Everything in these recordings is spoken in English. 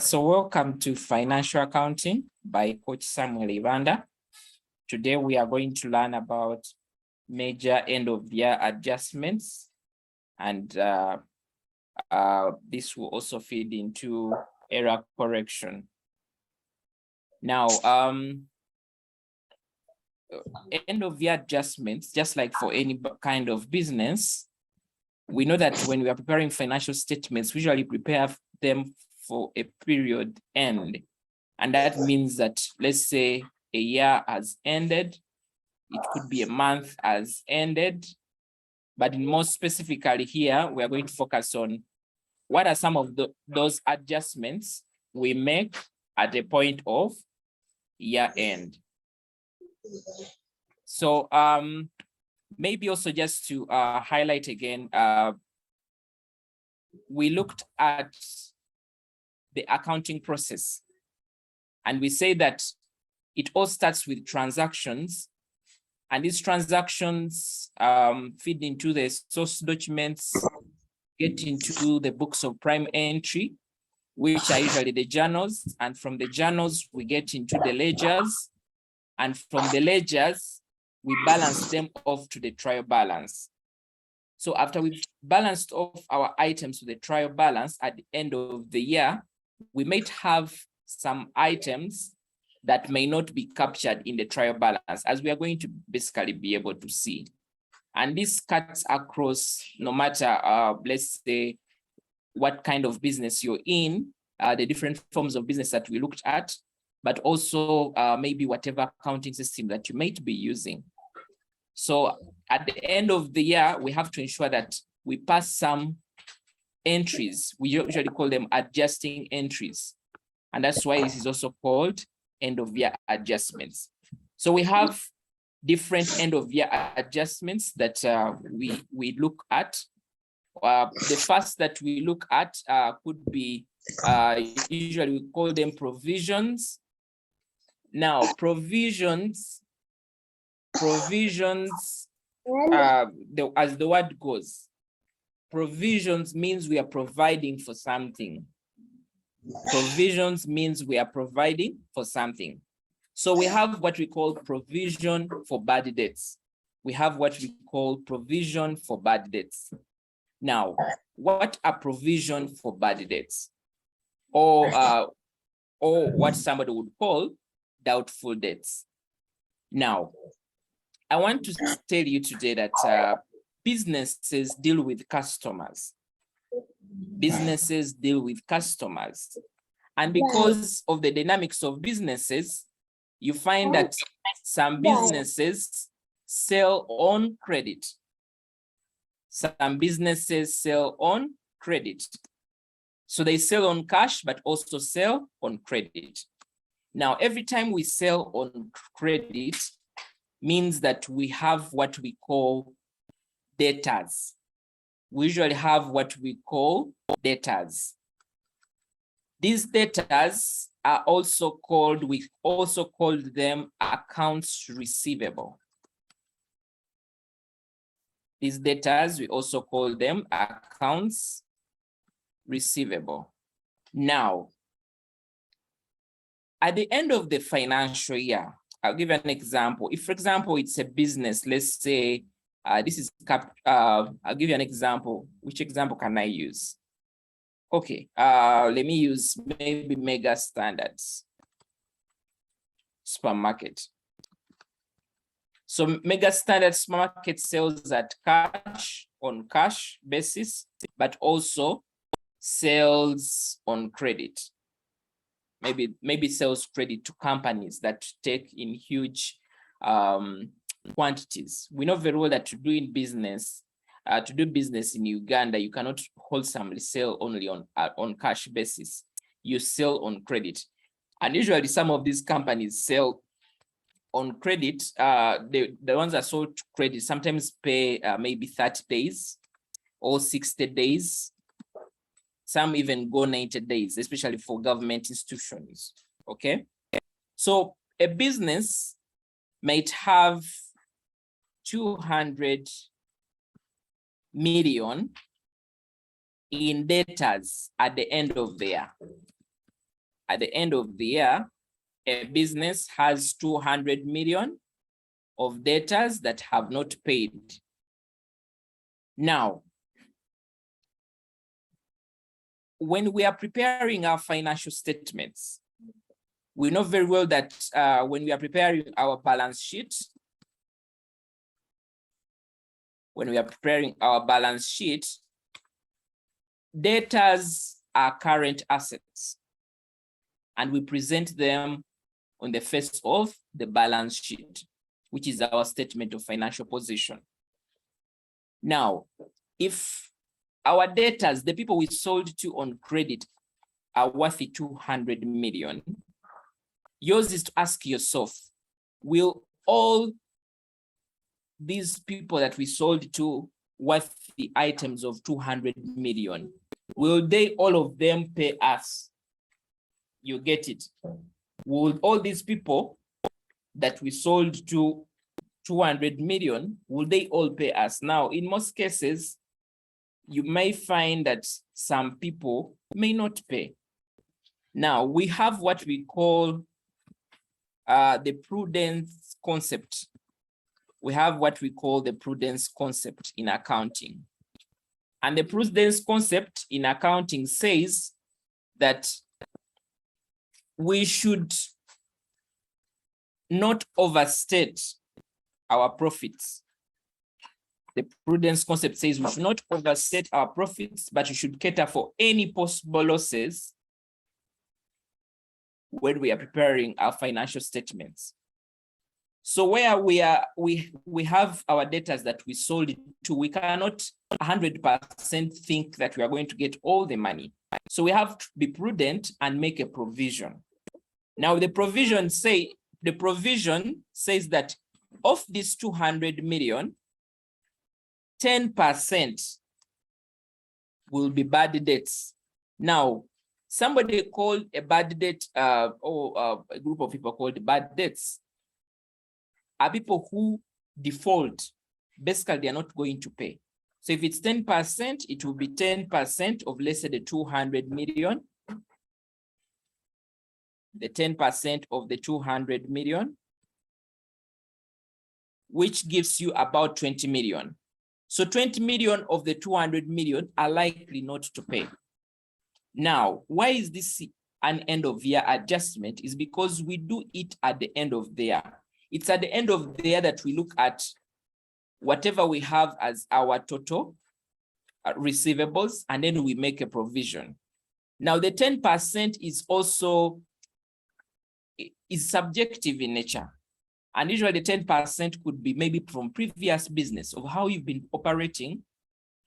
So welcome to Financial Accounting by Coach Samuel Ibanda. Today we are going to learn about major end of year adjustments, and this will also feed into error correction. Now, end of year adjustments, just like for any kind of business, we know that when we are preparing financial statements, we usually prepare them for a period end. And that means that, let's say a year has ended, it could be a month has ended, but more specifically here, we are going to focus on what are some of those adjustments we make at the point of year end. So maybe also just to highlight again, we looked at the accounting process, and we say that it all starts with transactions, and these transactions feed into the source documents, get into the books of prime entry, which are usually the journals, and from the journals we get into the ledgers, and from the ledgers we balance them off to the trial balance. So after we've balanced off our items to the trial balance at the end of the year, we might have some items that may not be captured in the trial balance, as we are going to basically be able to see. And this cuts across no matter, let's say, what kind of business you're in, the different forms of business that we looked at, but also maybe whatever accounting system that you might be using. So at the end of the year, we have to ensure that we pass some entries. We usually call them adjusting entries. And that's why this is also called end of year adjustments. So we have different end of year adjustments that we look at. The first that we look at could be, usually we call them provisions. Now, provisions, as the word goes, provisions means we are providing for something. Provisions means we are providing for something. So we have what we call provision for bad debts. We have what we call provision for bad debts. Now, what are provision for bad debts? Or what somebody would call doubtful debts. Now, I want to tell you today that businesses deal with customers. Businesses deal with customers. And because of the dynamics of businesses, you find that some businesses sell on credit. Some businesses sell on credit. So they sell on cash, but also sell on credit. Now, every time we sell on credit means that we have what we call debtors. We usually have what we call debtors. These debtors are also called, we also called them accounts receivable. These debtors, we also call them accounts receivable. Now, at the end of the financial year, I'll give you an example. If, for example, it's a business, let's say, this is, I'll give you an example. Which example can I use? Okay, let me use maybe Mega Standards Supermarket. So Mega Standards Supermarket sells at cash, on cash basis, but also sells on credit. Maybe sells credit to companies that take in huge quantities. We know very well that to do business in Uganda, you cannot wholesomely sell only on cash basis. You sell on credit. And usually some of these companies sell on credit. The ones that sold to credit sometimes pay maybe 30 days or 60 days. Some even go 90 days, especially for government institutions, okay? So a business might have 200 million in debtors at the end of the year. at the end of the year, a business has 200 million of debtors that have not paid. Now, when we are preparing our financial statements, we know very well that when we are preparing our balance sheet, debtors are current assets, and we present them on the face of the balance sheet, which is our statement of financial position. Now, if our debtors, the people we sold to on credit, are worth 200 million, yours is to ask yourself, will all these people that we sold to worth the items of 200 million, will they all of them pay us? You get it? Will all these people that we sold to 200 million, will they all pay us? Now, in most cases, you may find that some people may not pay. Now, we have what we call the prudence concept. We have what we call the prudence concept in accounting. And the prudence concept in accounting says that we should not overstate our profits. The prudence concept says we should not overstate our profits, but we should cater for any possible losses when we are preparing our financial statements. So where we have our debtors that we sold it to, we cannot 100% think that we are going to get all the money. So we have to be prudent and make a provision. Now the provision says that of this 200 million, 10% will be bad debts. Now, somebody called a bad debt, or a group of people called bad debts, are people who default. Basically, they are not going to pay. So if it's 10%, it will be 10% of, let's say, the 200 million. The 10% of the 200 million, which gives you about 20 million. So 20 million of the 200 million are likely not to pay. Now, why is this an end of year adjustment? Is because we do it at the end of the year. It's at the end of the year that we look at whatever we have as our total receivables, and then we make a provision. Now, the 10% is also subjective in nature. And usually the 10% could be maybe from previous business of how you've been operating.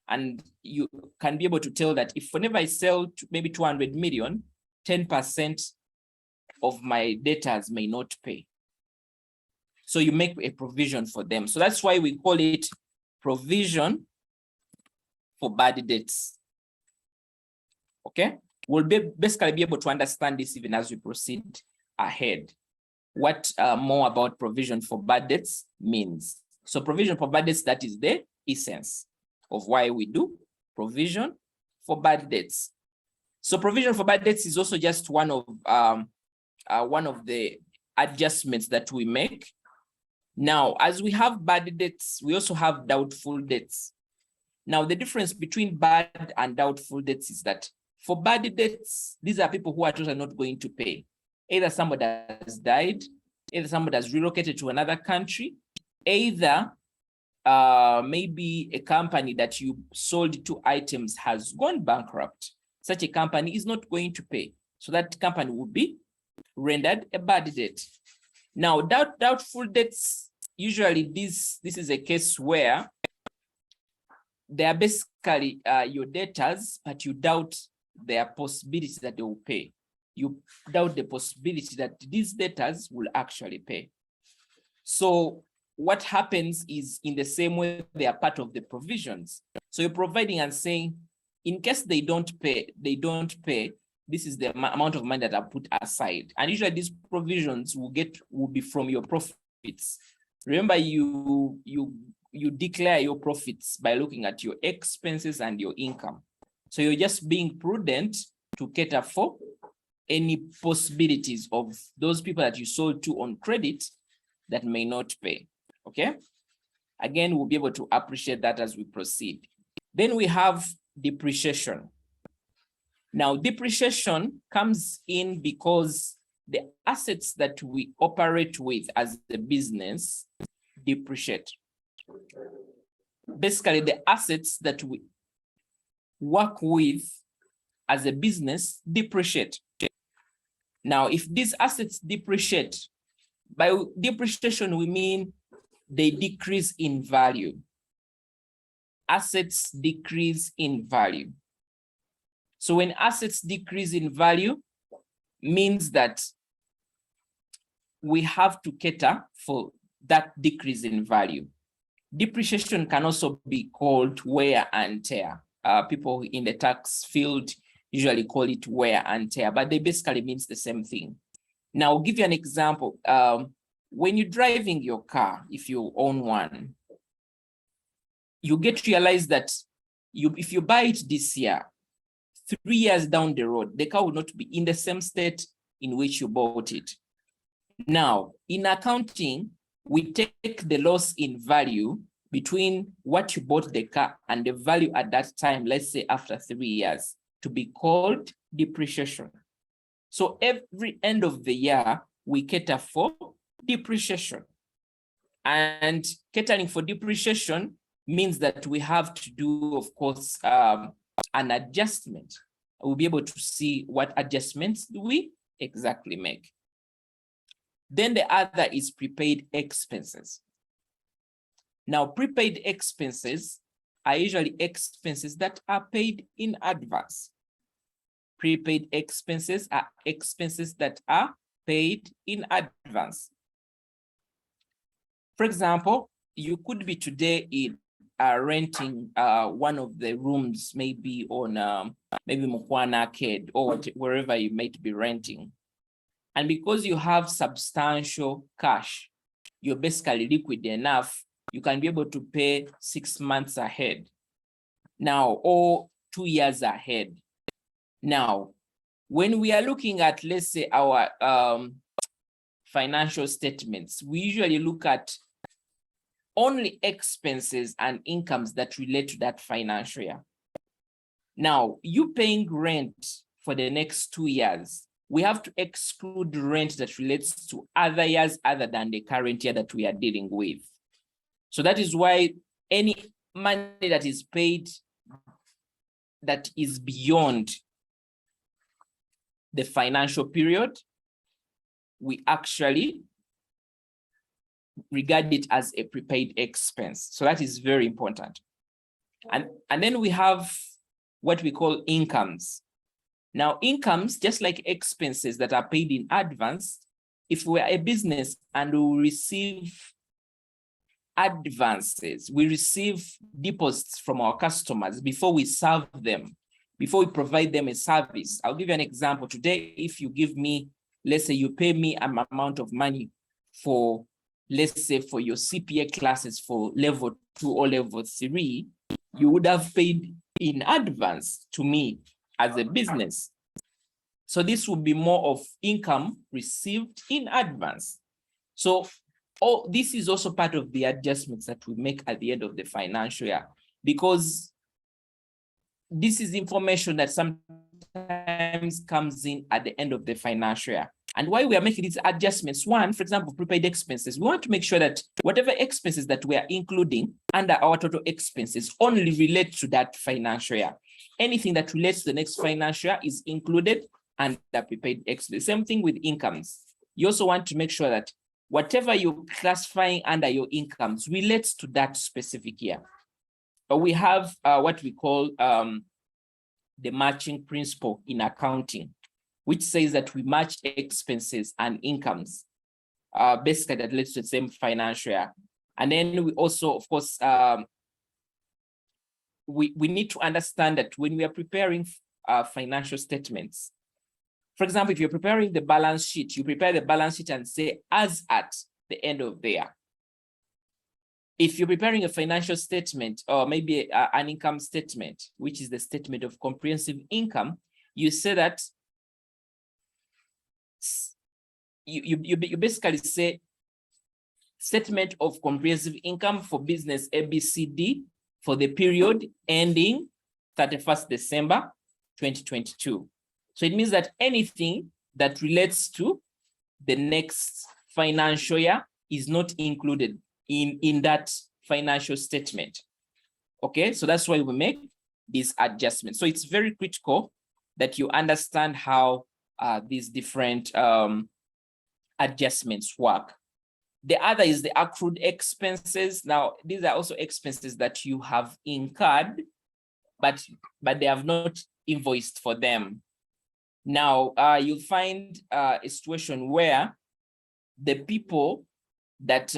And you can be able to tell that if whenever I sell maybe 200 million, 10% of my debtors may not pay. So you make a provision for them. So that's why we call it provision for bad debts. Okay? We'll basically be able to understand this even as we proceed ahead. What more about provision for bad debts means. So provision for bad debts, that is the essence of why we do provision for bad debts. So provision for bad debts is also just one of the adjustments that we make. Now, as we have bad debts, we also have doubtful debts. Now, the difference between bad and doubtful debts is that for bad debts, these are people who are totally not going to pay. Either somebody has died, either somebody has relocated to another country, either maybe a company that you sold 2 items has gone bankrupt. Such a company is not going to pay. So that company will be rendered a bad debt. Now, doubtful debts, usually this is a case where they are basically your debtors, but you doubt their possibility that they will pay. You doubt the possibility that these debtors will actually pay. So what happens is, in the same way, they are part of the provisions. So you're providing and saying, in case they don't pay, this is the amount of money that I put aside. And usually these provisions will be from your profits. Remember, you declare your profits by looking at your expenses and your income. So you're just being prudent to cater for any possibilities of those people that you sold to on credit that may not pay. Okay. Again, we'll be able to appreciate that as we proceed. Then we have depreciation. Now, depreciation comes in because the assets that we operate with as a business depreciate. Basically, the assets that we work with as a business depreciate. Now, if these assets depreciate, by depreciation, we mean they decrease in value. Assets decrease in value. So when assets decrease in value, means that we have to cater for that decrease in value. Depreciation can also be called wear and tear. People in the tax field usually call it wear and tear, but they basically means the same thing. Now, I'll give you an example. When you're driving your car, if you own one, you get to realize that if you buy it this year, 3 years down the road, the car will not be in the same state in which you bought it. Now, in accounting, we take the loss in value between what you bought the car and the value at that time, let's say after 3 years, to be called depreciation. So every end of the year, we cater for depreciation. And catering for depreciation means that we have to do, of course, an adjustment. We'll be able to see what adjustments do we exactly make. Then the other is prepaid expenses. Now, prepaid expenses are usually expenses that are paid in advance. Prepaid expenses are expenses that are paid in advance. For example, you could be today in renting one of the rooms, maybe on maybe Mukwana Arcade or wherever you might be renting. And because you have substantial cash, you're basically liquid enough, you can be able to pay 6 months ahead now, or 2 years ahead. Now, when we are looking at, let's say, our financial statements, we usually look at only expenses and incomes that relate to that financial year. Now, you paying rent for the next 2 years, we have to exclude rent that relates to other years other than the current year that we are dealing with. So that is why any money that is paid that is beyond the financial period, we actually regard it as a prepaid expense. So that is very important. And then we have what we call incomes. Now, incomes, just like expenses that are paid in advance, if we're a business and we receive advances, we receive deposits from our customers before we serve them, before we provide them a service. I'll give you an example. Today, if you give me, let's say you pay me an amount of money for, let's say for your CPA classes for level 2 or level 3, you would have paid in advance to me as a business. So this would be more of income received in advance. So this is also part of the adjustments that we make at the end of the financial year, because this is information that sometimes comes in at the end of the financial year. And why we are making these adjustments, one, for example, prepaid expenses, we want to make sure that whatever expenses that we are including under our total expenses only relate to that financial year. Anything that relates to the next financial year is included under prepaid expenses. Same thing with incomes. You also want to make sure that whatever you're classifying under your incomes relates to that specific year. But we have what we call the matching principle in accounting, which says that we match expenses and incomes, basically that leads to the same financial year. And then we also, of course, we need to understand that when we are preparing financial statements, for example, if you're preparing the balance sheet, you prepare the balance sheet and say, as at the end of the year. If you're preparing a financial statement or maybe an income statement, which is the statement of comprehensive income, you say that you basically say statement of comprehensive income for business ABCD for the period ending 31st December 2022. So it means that anything that relates to the next financial year is not included in that financial statement. Okay, so that's why we make these adjustments. So it's very critical that you understand how these different adjustments work. The other is the accrued expenses. Now, these are also expenses that you have incurred, but they have not invoiced for them. Now, you'll find a situation where the people that,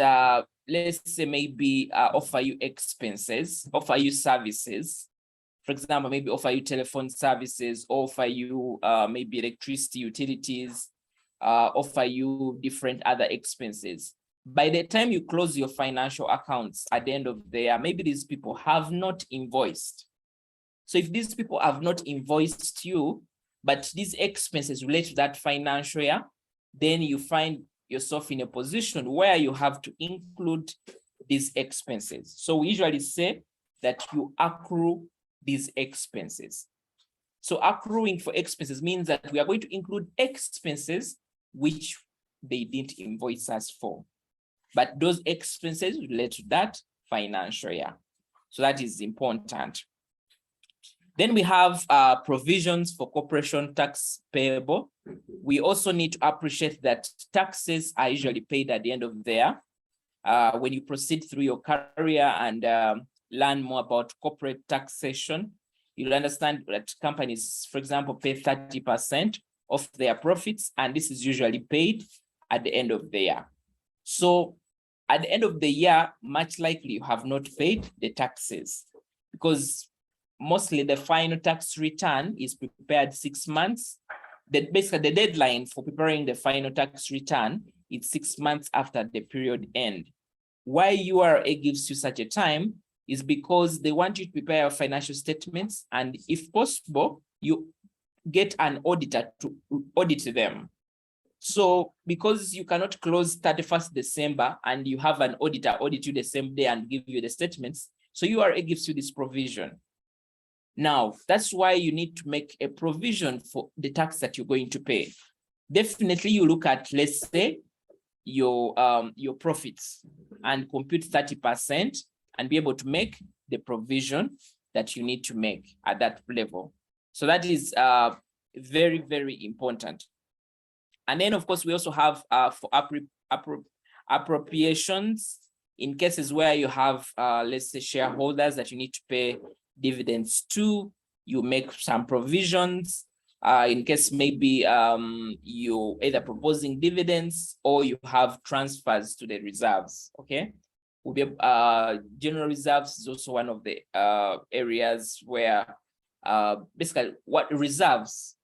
let's say, maybe offer you expenses, offer you services, for example, maybe offer you telephone services, offer you maybe electricity, utilities, offer you different other expenses. By the time you close your financial accounts at the end of the year, maybe these people have not invoiced. So if these people have not invoiced you, but these expenses relate to that financial year, then you find yourself in a position where you have to include these expenses. So we usually say that you accrue these expenses. So accruing for expenses means that we are going to include expenses which they didn't invoice us for, but those expenses relate to that financial year. So that is important. Then we have provisions for corporation tax payable. We also need to appreciate that taxes are usually paid at the end of the year. When you proceed through your career and learn more about corporate taxation, you'll understand that companies, for example, pay 30% of their profits, and this is usually paid at the end of the year. So at the end of the year, much likely you have not paid the taxes, because mostly the final tax return is prepared 6 months. Basically, the deadline for preparing the final tax return is 6 months after the period end. Why URA gives you such a time is because they want you to prepare your financial statements, and if possible, you get an auditor to audit them. So because you cannot close 31st December and you have an auditor audit you the same day and give you the statements, so URA gives you this provision. Now, that's why you need to make a provision for the tax that you're going to pay. Definitely you look at, let's say, your profits and compute 30% and be able to make the provision that you need to make at that level. So that is very, very important. And then, of course, we also have for appropriations in cases where you have, let's say, shareholders that you need to pay dividends to. You make some provisions in case maybe you either proposing dividends or you have transfers to the reserves. Okay, will be general reserves is also one of the areas where basically what reserves,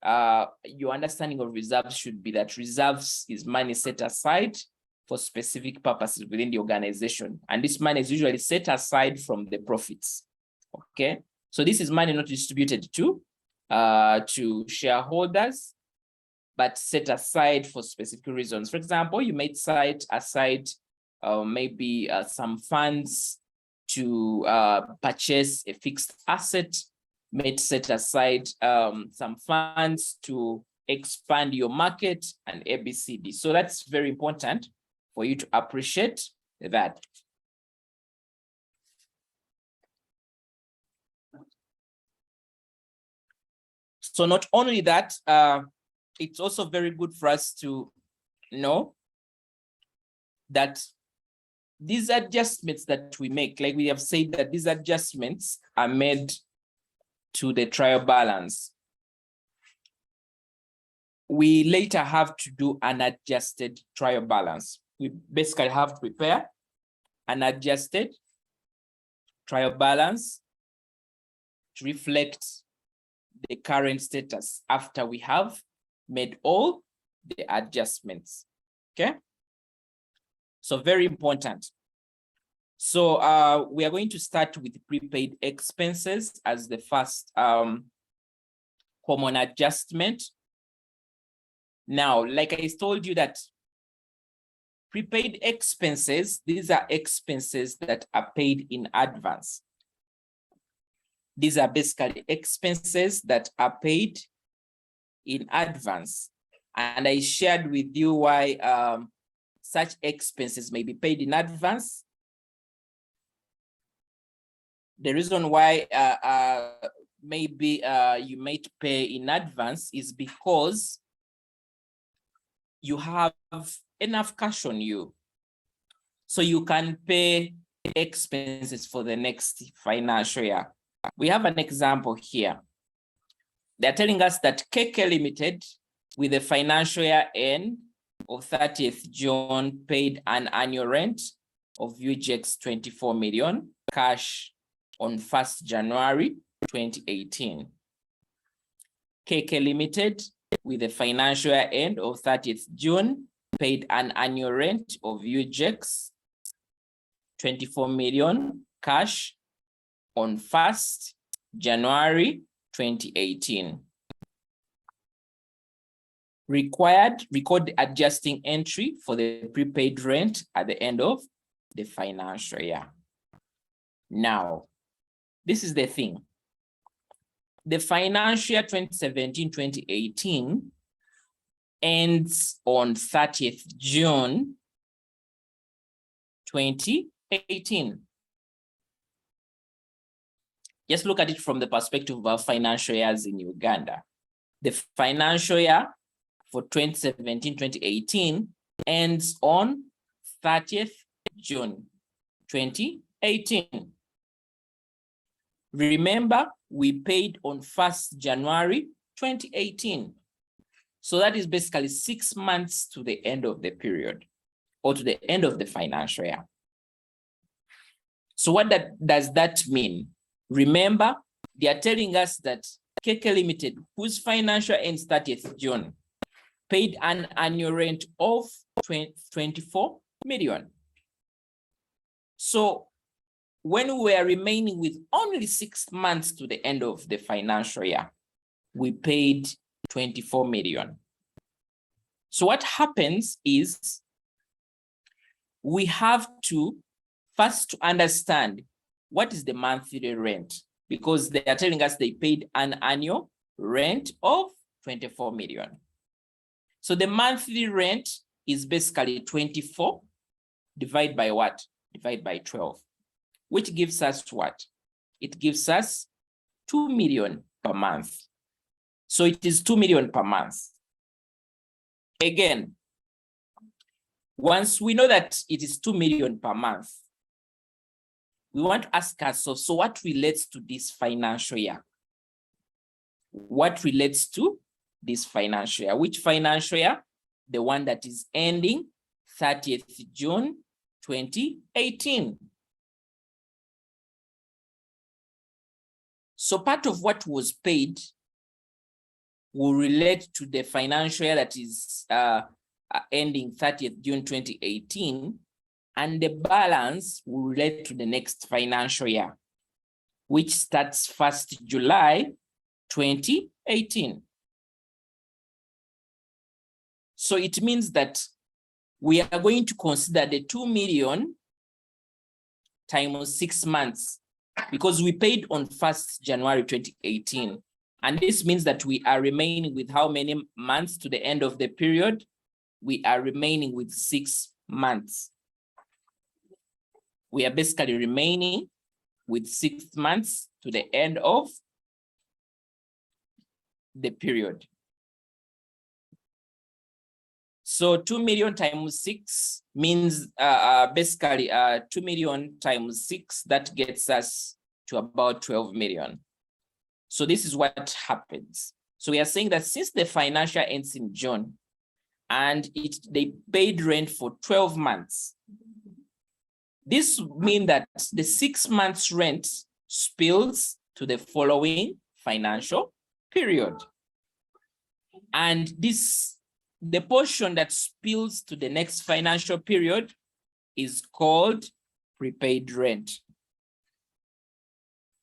your understanding of reserves should be that reserves is money set aside for specific purposes within the organization, and this money is usually set aside from the profits. Okay, so this is money not distributed to shareholders, but set aside for specific reasons. For example, you might set aside maybe some funds to purchase a fixed asset, might set aside some funds to expand your market and ABCD. So that's very important for you to appreciate that. So not only that, it's also very good for us to know that these adjustments that we make, like we have said that these adjustments are made to the trial balance. We later have to do an adjusted trial balance. We basically have to prepare an adjusted trial balance to reflect the current status after we have made all the adjustments. Okay, so very important. So we are going to start with prepaid expenses as the first common adjustment. Now, like I told you that prepaid expenses, these are expenses that are paid in advance. These are basically expenses that are paid in advance. And I shared with you why such expenses may be paid in advance. The reason why maybe you might pay in advance is because you have enough cash on you. So you can pay expenses for the next financial year. We have an example here. They're telling us that ACCA Limited, with the financial year end of 30th June, paid an annual rent of UGX 24 million cash on 1st January 2018. ACCA Limited, with the financial year end of 30th June, paid an annual rent of UGX 24 million cash on 1st January 2018. Required, record the adjusting entry for the prepaid rent at the end of the financial year. Now, this is the thing. The financial year 2017-2018 ends on 30th June 2018. Just look at it from the perspective of our financial years in Uganda. The financial year for 2017-2018 ends on 30th June 2018. Remember, we paid on 1st January 2018. So that is basically 6 months to the end of the period, or to the end of the financial year. So what does that mean? Remember, they are telling us that ACCA Limited, whose financial ends 30th June, paid an annual rent of 24 million. So when we are remaining with only 6 months to the end of the financial year, we paid 24 million. So what happens is we have to first understand what is the monthly rent, because they are telling us they paid an annual rent of 24 million. So the monthly rent is basically 24 divided by what? Divided by 12, which gives us what? It gives us 2 million per month. So it is 2 million per month. Again, once we know that it is 2 million per month, we want to ask ourselves, so what relates to this financial year? What relates to this financial year? Which financial year? The one that is ending 30th June 2018. So part of what was paid will relate to the financial year that is ending 30th June 2018, and the balance will relate to the next financial year, which starts 1st July 2018. So it means that we are going to consider the 2 million times 6 months, because we paid on 1st January 2018. And this means that we are remaining with how many months to the end of the period? We are remaining with 6 months. We are basically remaining with 6 months to the end of the period. So 2 million times 6 means basically 2 million times 6, that gets us to about 12 million. So this is what happens. So we are saying that since the financial ends in June and they paid rent for 12 months, this means that the 6 months rent spills to the following financial period. And the portion that spills to the next financial period is called prepaid rent.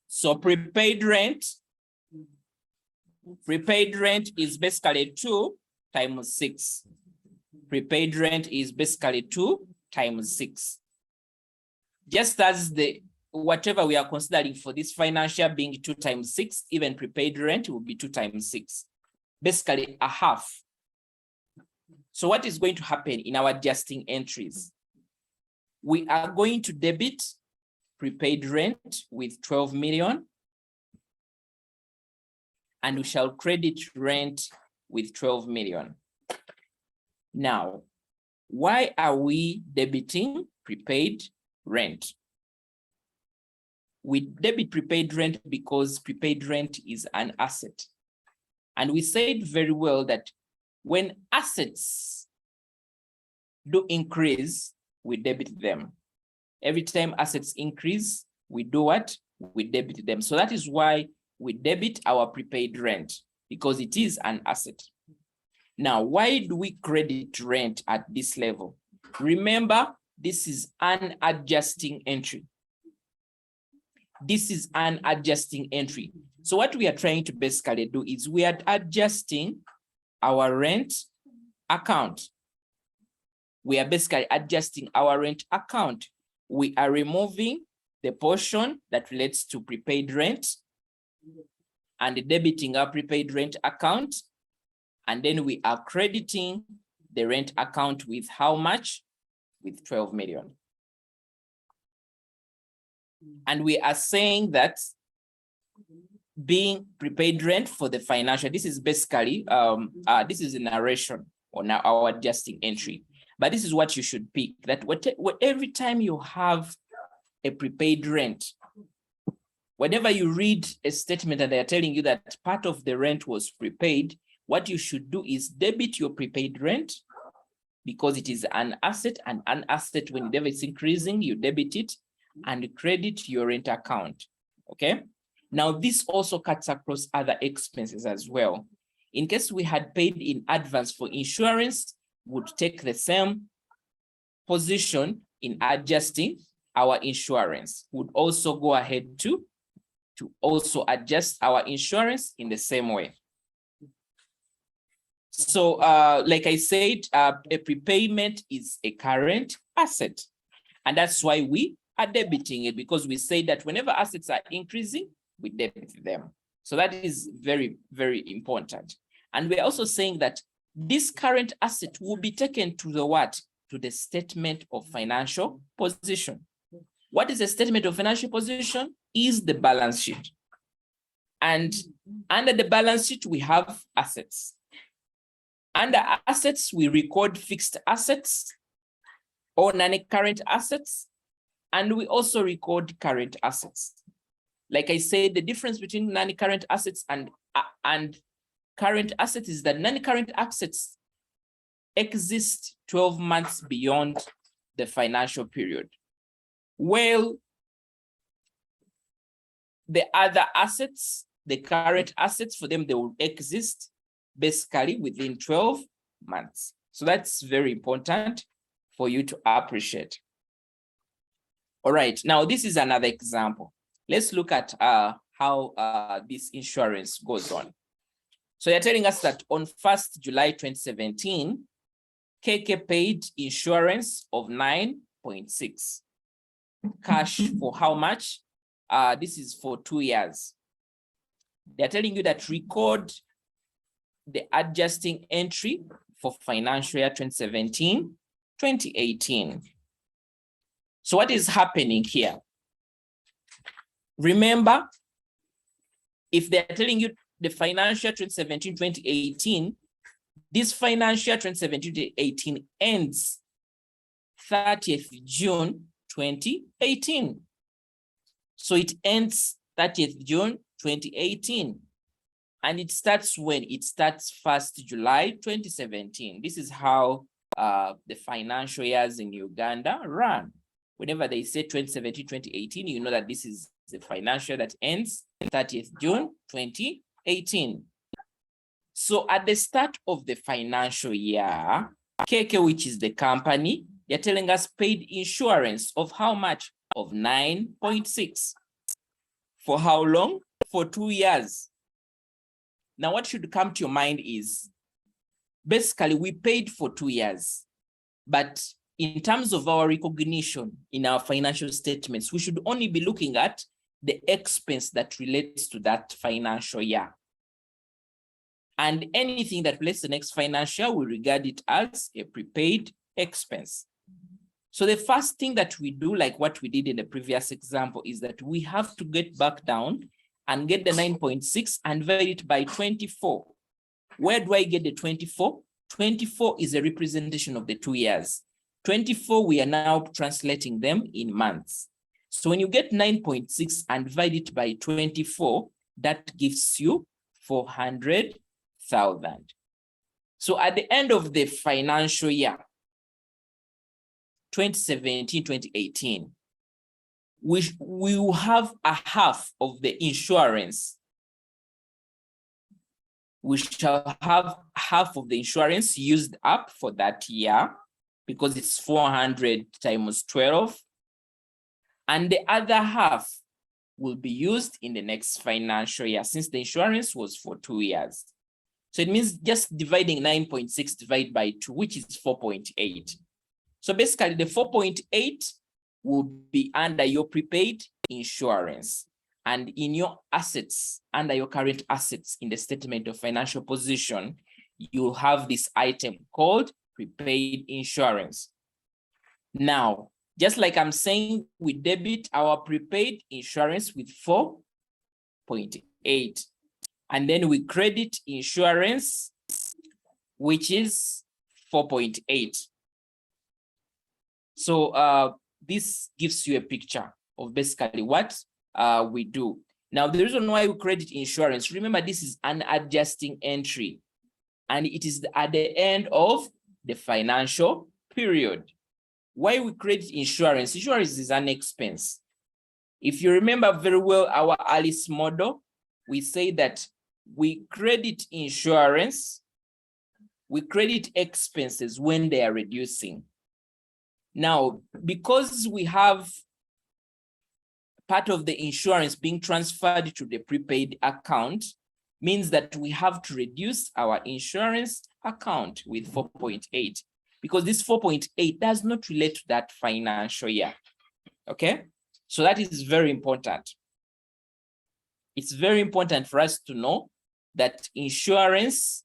So prepaid rent is basically 2 times 6. Prepaid rent is basically 2 times 6. Just as whatever we are considering for this financial being 2 times 6, even prepaid rent will be 2 times 6, basically a half. So what is going to happen in our adjusting entries? We are going to debit prepaid rent with 12 million, and we shall credit rent with 12 million. Now, why are we debiting prepaid rent? We debit prepaid rent because prepaid rent is an asset. And we said very well that when assets do increase, we debit them. Every time assets increase, we do what? We debit them. So that is why we debit our prepaid rent, because it is an asset. Now, why do we credit rent at this level? Remember, this is an adjusting entry. This is an adjusting entry. So what we are trying to basically do is we are adjusting our rent account. We are basically adjusting our rent account. We are removing the portion that relates to prepaid rent and debiting our prepaid rent account. And then we are crediting the rent account with how much? With 12 million. And we are saying that being prepaid rent for the financial, this is basically, this is a narration on our adjusting entry. But this is what you should pick, that every time you have a prepaid rent, whenever you read a statement and they're telling you that part of the rent was prepaid, what you should do is debit your prepaid rent because it is an asset, and an asset, whenever it's increasing, you debit it and credit your rent account, okay? Now, this also cuts across other expenses as well. In case we had paid in advance for insurance, would take the same position in adjusting our insurance. Would also go ahead to also adjust our insurance in the same way. So like I said, a prepayment is a current asset. And that's why we are debiting it, because we say that whenever assets are increasing, we debit them. So that is very, very important. And we're also saying that this current asset will be taken to the what? To the statement of financial position. What is a statement of financial position? Is the balance sheet. And under the balance sheet, we have assets. Under assets, we record fixed assets or non-current assets, and we also record current assets. Like I said, the difference between non-current assets and current assets is that non-current assets exist 12 months beyond the financial period. Well, the other assets, the current assets, for them, they will exist basically within 12 months. So that's very important for you to appreciate. All right, now this is another example. Let's look at how this insurance goes on. So you're telling us that on 1st July 2017, KK paid insurance of 9.6. Cash for how much? This is for 2 years. They're telling you that record the adjusting entry for financial year 2017-2018. So what is happening here? Remember, if they're telling you the financial 2017-2018, this financial 2017-2018 ends 30th June 2018. So it ends 30th June 2018. And it starts when? It starts 1st July 2017. This is how the financial years in Uganda run. Whenever they say 2017-2018, you know that this is the financial that ends 30th June 2018. So at the start of the financial year, KK, which is the company, they're telling us paid insurance of how much? Of 9.6. For how long? For 2 years. Now, what should come to your mind is basically we paid for 2 years, but in terms of our recognition in our financial statements, we should only be looking at the expense that relates to that financial year. And anything that relates to the next financial year, we regard it as a prepaid expense. So the first thing that we do, like what we did in the previous example, is that we have to get back down and get the 9.6 and divide it by 24. Where do I get the 24? 24 is a representation of the 2 years. 24, we are now translating them in months. So when you get 9.6 and divide it by 24, that gives you 400,000. So at the end of the financial year, 2017-2018, we will have a half of the insurance. We shall have half of the insurance used up for that year because it's 400 times 12. And the other half will be used in the next financial year since the insurance was for 2 years. So it means just dividing 9.6 divided by 2, which is 4.8. So basically the 4.8 will be under your prepaid insurance. And in your assets, under your current assets in the statement of financial position, you'll have this item called prepaid insurance. Now, just like I'm saying, we debit our prepaid insurance with 4.8. And then we credit insurance, which is 4.8. So this gives you a picture of basically what we do. Now, the reason why we credit insurance, remember this is an adjusting entry and it is at the end of the financial period. Why we credit insurance? Insurance is an expense. If you remember very well our ALICE model, we say that we credit insurance, we credit expenses when they are reducing. Now, because we have part of the insurance being transferred to the prepaid account, means that we have to reduce our insurance account with 4.8 because this 4.8 does not relate to that financial year. Okay, so that is very important. It's very important for us to know that insurance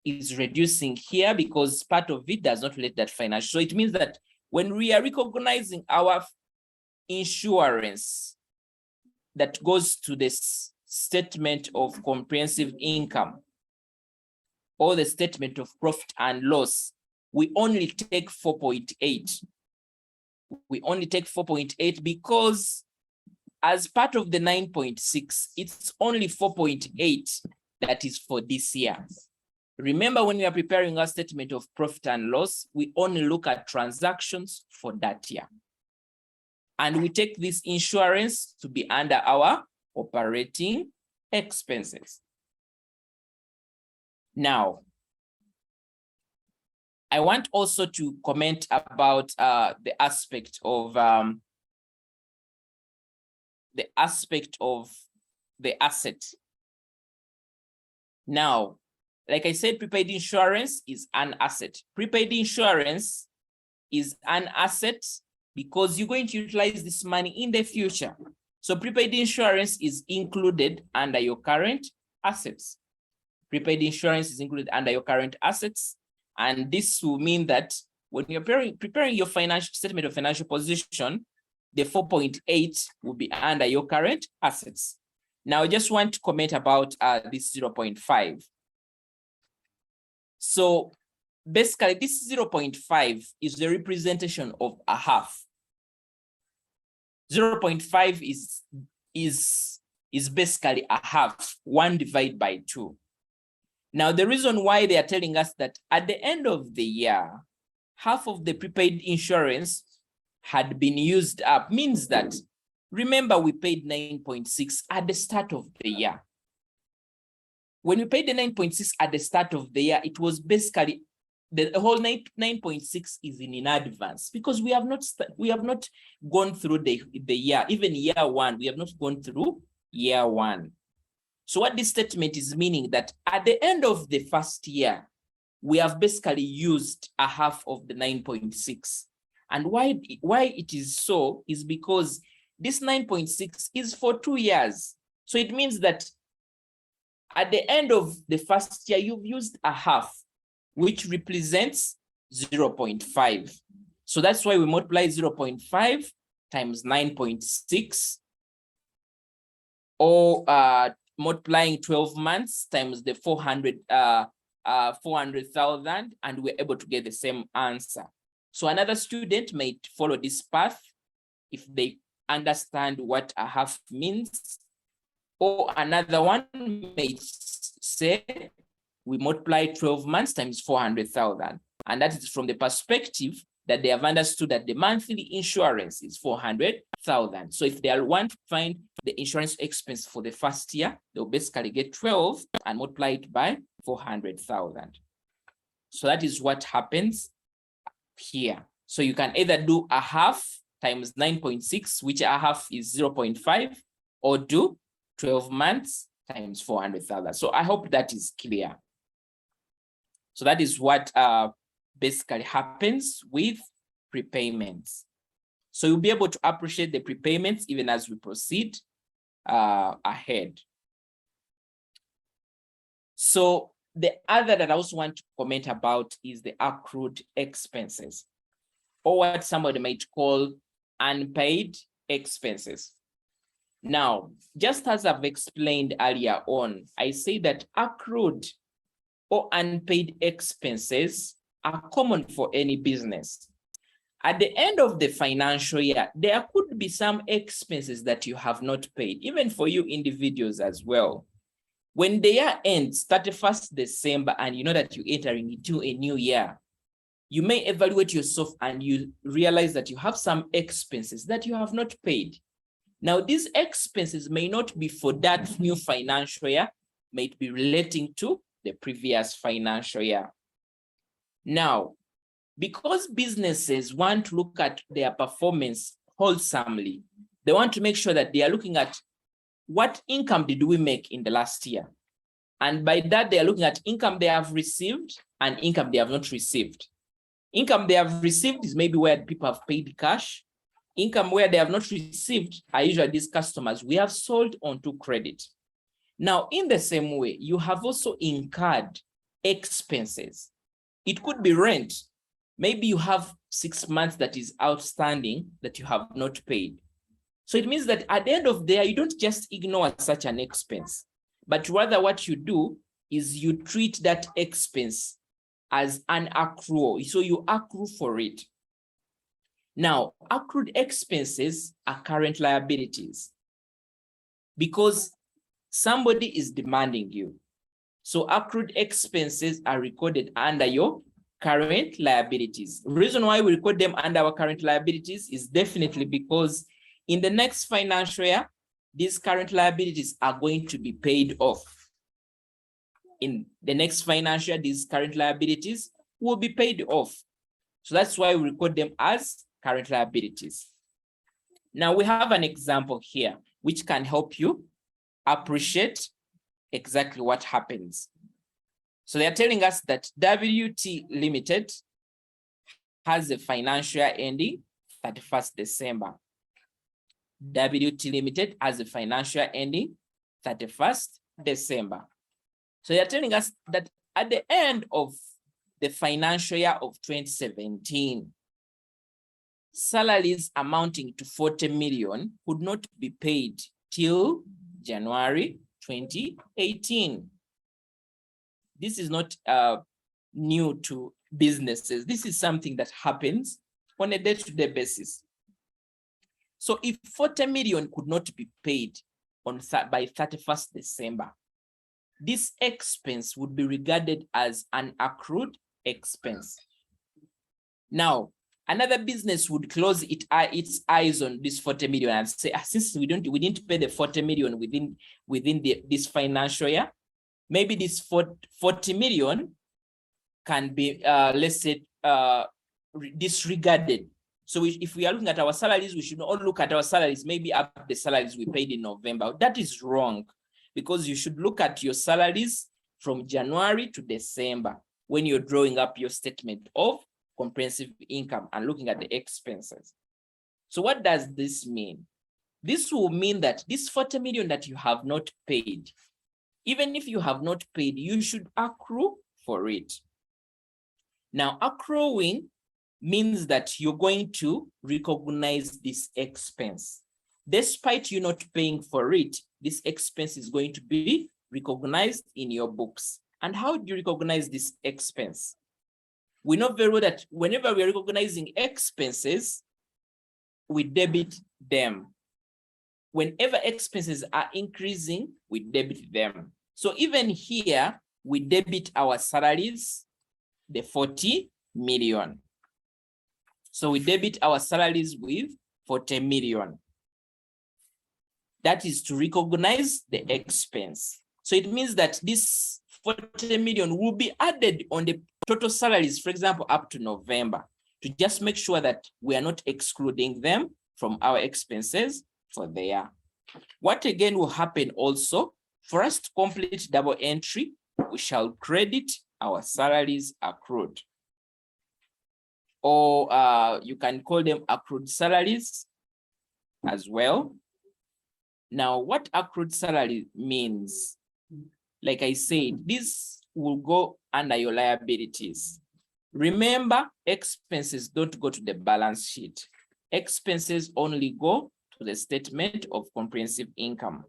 is reducing here because part of it does not relate to that financial. So it means that when we are recognizing our insurance that goes to this statement of comprehensive income or the statement of profit and loss, we only take 4.8. We only take 4.8 because as part of the 9.6, it's only 4.8 that is for this year. Remember, when we are preparing our statement of profit and loss, we only look at transactions for that year. And we take this insurance to be under our operating expenses. Now, I want also to comment about the aspect of the asset. Now, like I said, prepaid insurance is an asset. Prepaid insurance is an asset because you're going to utilize this money in the future. So prepaid insurance is included under your current assets. Prepaid insurance is included under your current assets. And this will mean that when you're preparing your financial statement of financial position, the 4.8 will be under your current assets. Now, I just want to comment about this 0.5. So basically, this 0.5 is the representation of a half. 0.5 is basically a half, 1 divided by 2. Now, the reason why they are telling us that at the end of the year, half of the prepaid insurance had been used up means that, remember, we paid 9.6 at the start of the year. When we paid the 9.6 at the start of the year, it was basically the whole 9.6 is in advance because we have not gone through the year, even year one, we have not gone through year one. So what this statement is meaning that at the end of the first year, we have basically used a half of the 9.6. And why it is so is because this 9.6 is for 2 years. So it means that at the end of the first year, you've used a half, which represents 0.5. So that's why we multiply 0.5 times 9.6, or multiplying 12 months times the 400,000, and we're able to get the same answer. So another student might follow this path if they understand what a half means, or another one may say we multiply 12 months times 400,000, and that is from the perspective that they have understood that the monthly insurance is 400,000. So if they want to find the insurance expense for the first year, they'll basically get 12 and multiply it by 400,000. So that is what happens here. So you can either do a half times 9.6, which a half is 0.5, or do 12 months times 400,000. So I hope that is clear. So that is what basically happens with prepayments. So you'll be able to appreciate the prepayments even as we proceed ahead. So the other that I also want to comment about is the accrued expenses, or what somebody might call unpaid expenses. Now, just as I've explained earlier on, I say that accrued or unpaid expenses are common for any business. At the end of the financial year, there could be some expenses that you have not paid, even for you individuals as well. When the year ends, 31st December, and you know that you're entering into a new year, you may evaluate yourself and you realize that you have some expenses that you have not paid. Now, these expenses may not be for that new financial year, may be relating to the previous financial year. Now, because businesses want to look at their performance wholesomely, they want to make sure that they are looking at what income did we make in the last year. And by that, they are looking at income they have received and income they have not received. Income they have received is maybe where people have paid cash. Income where they have not received are usually these customers we have sold onto credit. Now, in the same way, you have also incurred expenses. It could be rent. Maybe you have 6 months that is outstanding that you have not paid. So it means that at the end of the year, you don't just ignore such an expense, but rather what you do is you treat that expense as an accrual. So you accrue for it. Now, accrued expenses are current liabilities because somebody is demanding you. So accrued expenses are recorded under your current liabilities. The reason why we record them under our current liabilities is definitely because in the next financial year, these current liabilities are going to be paid off. In the next financial year, these current liabilities will be paid off. So that's why we record them as current liabilities. Now we have an example here, which can help you appreciate exactly what happens. So they're telling us that WT Limited has a financial year ending 31st December. WT Limited has a financial year ending 31st December. So they're telling us that at the end of the financial year of 2017, salaries amounting to 40 million could not be paid till January 2018. This is not new to businesses. This is something that happens on a day-to-day basis. So if 40 million could not be paid by 31st December, this expense would be regarded as an accrued expense. Now, another business would close its eyes on this 40 million and say, since we didn't pay the 40 million within this financial year, maybe this 40 million can be, let's say, disregarded. So if we are looking at our salaries, we should all look at our salaries, maybe up the salaries we paid in November. That is wrong, because you should look at your salaries from January to December. when you're drawing up your statement of comprehensive income and looking at the expenses. So what does this mean? This will mean that this 40 million that you have not paid, even if you have not paid, you should accrue for it. Now, accruing means that you're going to recognize this expense. Despite you not paying for it, this expense is going to be recognized in your books. And how do you recognize this expense? We know very well that whenever we are recognizing expenses, we debit them. Whenever expenses are increasing, we debit them. So even here, we debit our salaries, the 40 million. So we debit our salaries with 40 million. That is to recognize the expense. So it means that this 40 million will be added on the total salaries, for example, up to November, to just make sure that we are not excluding them from our expenses for the year. What again will happen also, for us to complete double entry, we shall credit our salaries accrued. Or you can call them accrued salaries as well. Now, what accrued salary means, like I said, this will go under your liabilities. Remember, expenses don't go to the balance sheet. Expenses only go to the statement of comprehensive income.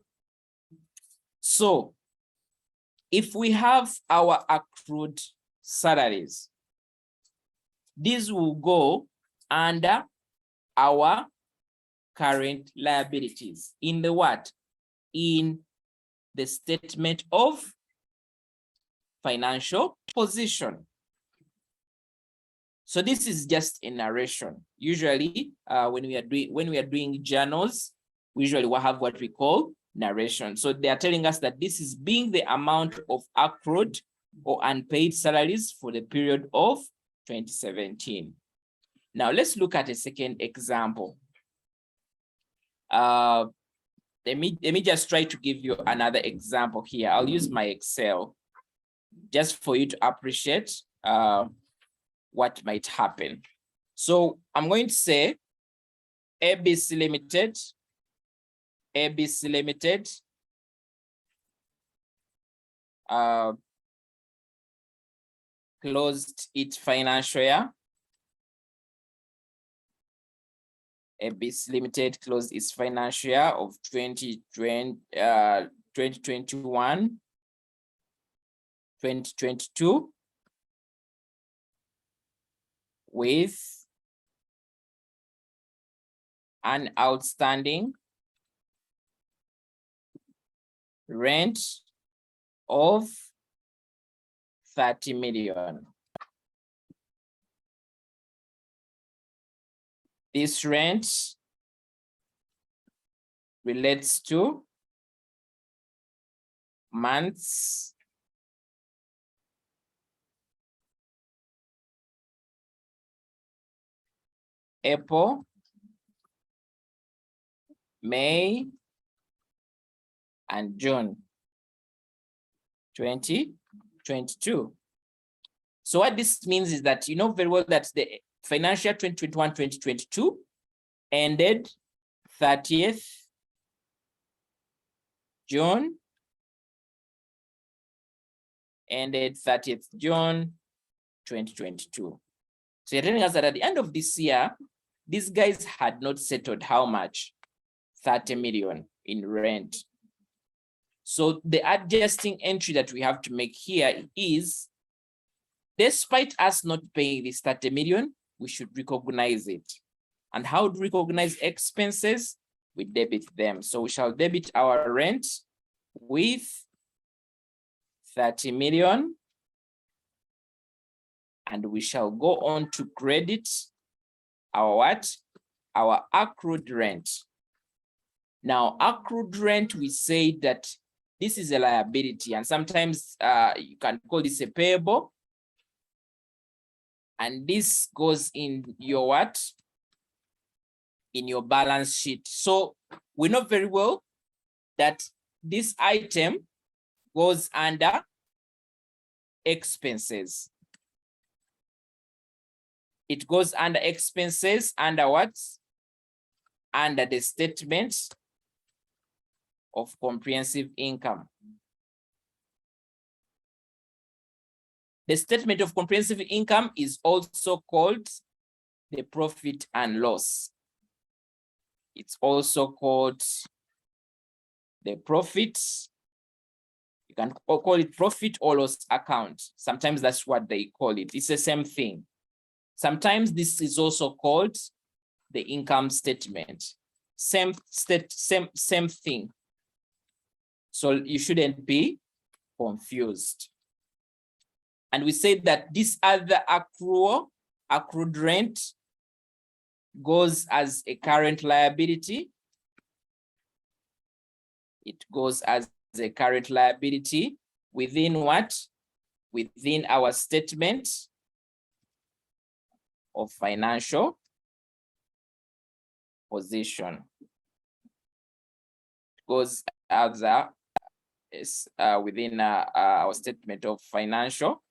So, if we have our accrued salaries, these will go under our current liabilities in the what? In the statement of financial position. So this is just a narration. Usually, when we are doing journals, we usually will have what we call narration. So they are telling us that this is being the amount of accrued or unpaid salaries for the period of 2017. Now let's look at a second example. Let me just try to give you another example here. I'll use my Excel just for you to appreciate what might happen. So I'm going to say ABC Limited, closed its financial year. ABC Limited closed its financial year of 2021, 2022 with an outstanding rent of 30 million. This rent relates to months April, May, and June 2022. So what this means is that you know very well that the financial 2021-2022 ended 30th June, ended 30th June 2022. So you're telling us that at the end of this year, these guys had not settled how much? 30 million in rent. So the adjusting entry that we have to make here is, despite us not paying this 30 million, we should recognize it. And how do we recognize expenses? We debit them. So we shall debit our rent with 30 million. And we shall go on to credit our what? Our accrued rent. Now, accrued rent, we say that this is a liability, and sometimes you can call this a payable. And this goes in your what? In your balance sheet. So we know very well that this item goes under expenses. It goes under expenses, under what? Under the statement of comprehensive income. The statement of comprehensive income is also called the profit and loss. It's also called the profit. You can call it profit or loss account. Sometimes that's what they call it. It's the same thing. Sometimes this is also called the income statement. Same thing. So you shouldn't be confused. And we say that this other accrued rent, goes as a current liability. It goes as a current liability within what? Within our statement of financial position. It goes as within our statement of financial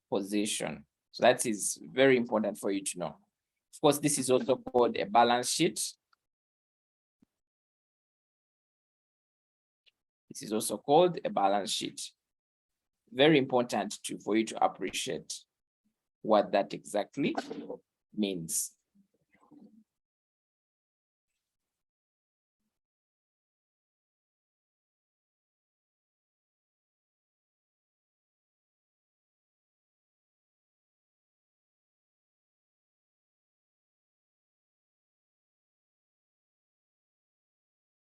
position. So that is very important for you to know. Of course, this is also called a balance sheet. This is also called a balance sheet. Very important for you to appreciate what that exactly means.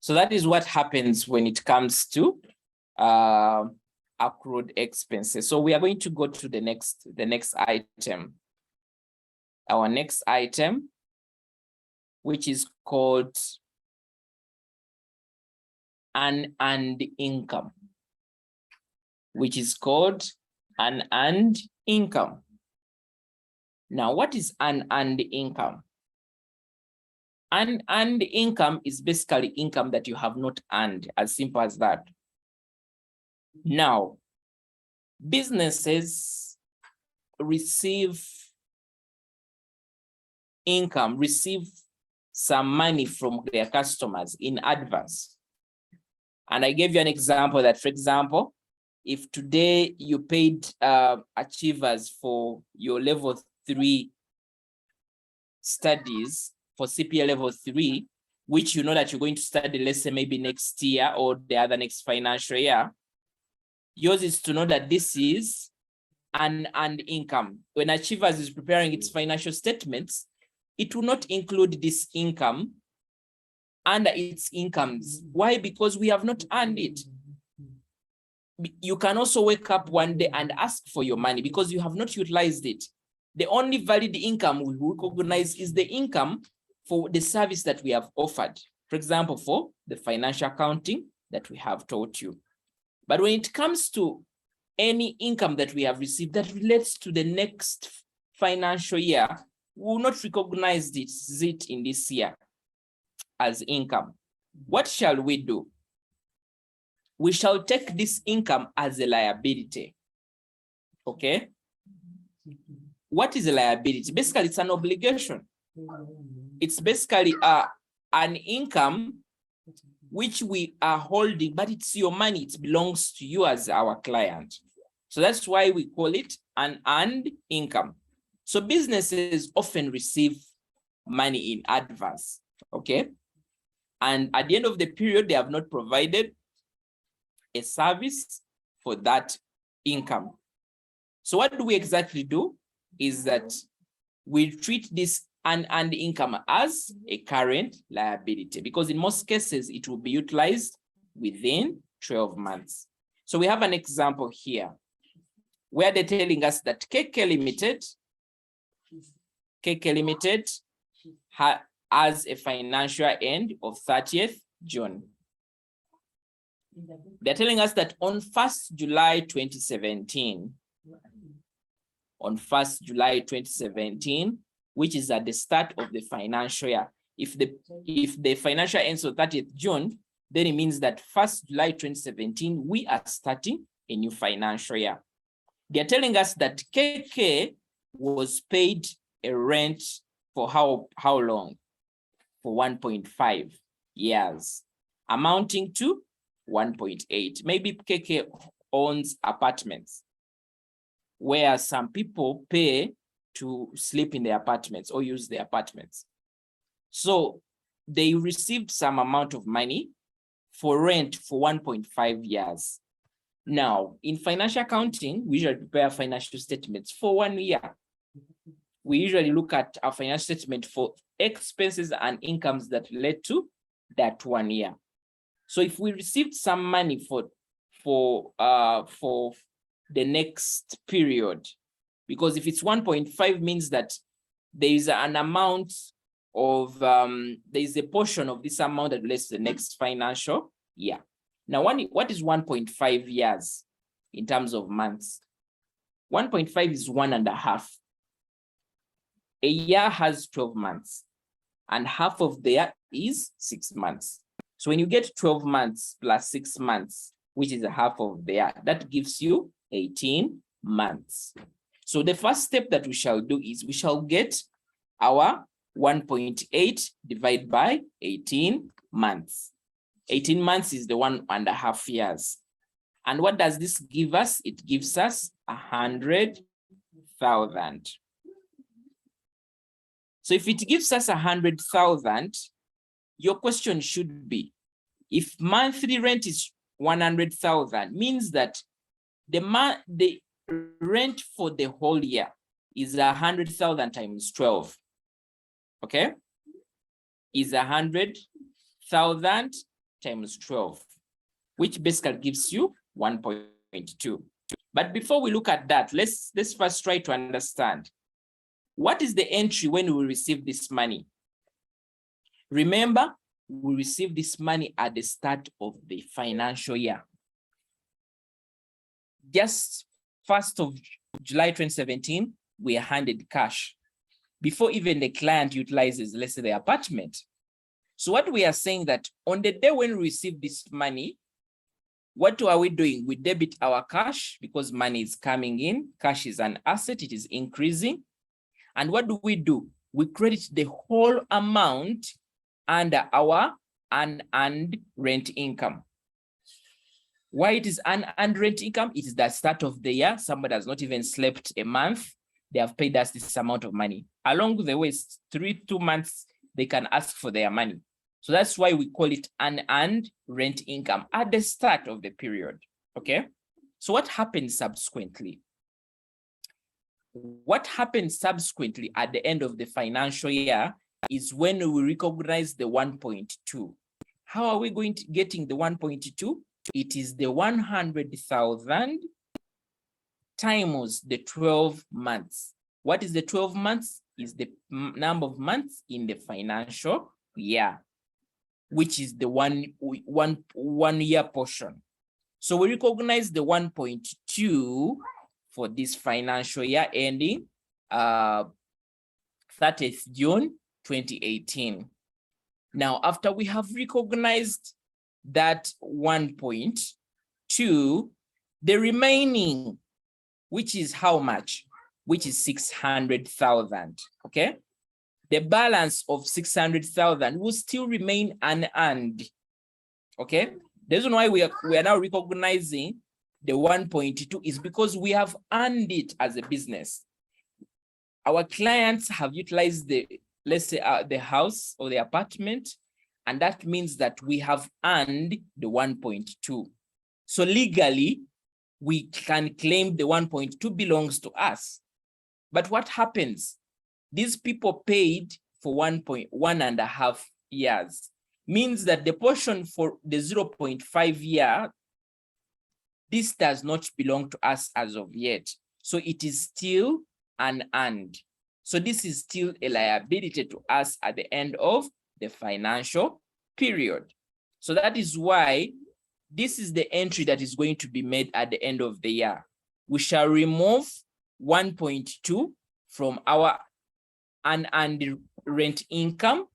So that is what happens when it comes to accrued expenses. So we are going to go to the next item. Our next item, which is called unearned income. Which is called unearned income. Now, what is unearned income? Unearned income is basically income that you have not earned, as simple as that. Now, businesses receive income, receive some money from their customers in advance. And I gave you an example that, for example, if today you paid achievers for your level 3 studies, for CPA level 3, which you know that you're going to study, let's say maybe next year or the other next financial year, yours is to know that this is unearned income. When Achievers is preparing its financial statements, it will not include this income under its incomes. Why? Because we have not earned it. You can also wake up one day and ask for your money because you have not utilized it. The only valid income we recognize is the income for the service that we have offered. For example, for the financial accounting that we have taught you. But when it comes to any income that we have received that relates to the next financial year, we will not recognize it in this year as income. What shall we do? We shall take this income as a liability. Okay? What is a liability? Basically, it's an obligation. It's basically an income which we are holding, but it's your money. It belongs to you as our client. So that's why we call it an unearned income. So businesses often receive money in advance, okay? And at the end of the period, they have not provided a service for that income. So what do we exactly do? Is that we treat this unearned income as a current liability, because in most cases, it will be utilized within 12 months. So we have an example here where they're telling us that KK Limited has a financial end of 30th June. They're telling us that on 1st July 2017, which is at the start of the financial year, if the financial ends on 30th June, then it means that 1st July 2017, we are starting a new financial year. They're telling us that KK was paid a rent for how long? For 1.5 years, amounting to 1.8. Maybe KK owns apartments where some people pay to sleep in the apartments or use the apartments. So they received some amount of money for rent for 1.5 years. Now, in financial accounting, we usually prepare financial statements for 1 year. We usually look at our financial statement for expenses and incomes that led to that 1 year. So if we received some money for the next period, because if it's 1.5 means that there is an amount of there is a portion of this amount that relates to the next financial year. Now, what is 1.5 years in terms of months? 1.5 is 1.5. A year has 12 months, and half of the year is 6 months. So when you get 12 months plus 6 months, which is a half of the year, that gives you 18 months. So the first step that we shall do is we shall get our 1.8 divided by 18 months. 18 months is the 1.5 years. And what does this give us? It gives us 100,000. So if it gives us 100,000, your question should be, if monthly rent is 100,000, means that the rent for the whole year is 100,000 times 12. Okay? Is 100,000 times 12, which basically gives you 1.2. But before we look at that, let's first try to understand, what is the entry when we receive this money? Remember, we receive this money at the start of the financial year. Just 1st of July 2017, we are handed cash before even the client utilizes, let's say, the apartment. So what we are saying that on the day when we receive this money, what are we doing? We debit our cash because money is coming in. Cash is an asset, it is increasing. And what do? We credit the whole amount under our unearned rent income. Why it is unearned rent income? It is the start of the year. Somebody has not even slept a month. They have paid us this amount of money. Along the way, 2 months, they can ask for their money. So that's why we call it unearned rent income at the start of the period. Okay. So what happens subsequently? What happens subsequently at the end of the financial year is when we recognize the 1.2. How are we getting the 1.2? It is the 100,000 times the 12 months. What is the 12 months? Is the number of months in the financial year, which is the one year portion. So we recognize the 1.2 for this financial year ending 30th June 2018. Now, after we have recognized that 1.2, the remaining, which is how much? Which is 600,000, okay? The balance of 600,000 will still remain unearned, okay? The reason why we are now recognizing the 1.2 is because we have earned it as a business. Our clients have utilized the, let's say, the house or the apartment, and that means that we have earned the 1.2. So legally, we can claim the 1.2 belongs to us. But what happens? These people paid for 1.5 years, means that the portion for the 0.5 year, this does not belong to us as of yet. So it is still unearned. So this is still a liability to us at the end of the financial period. So that is why this is the entry that is going to be made at the end of the year. We shall remove 1.2 from our unearned rent income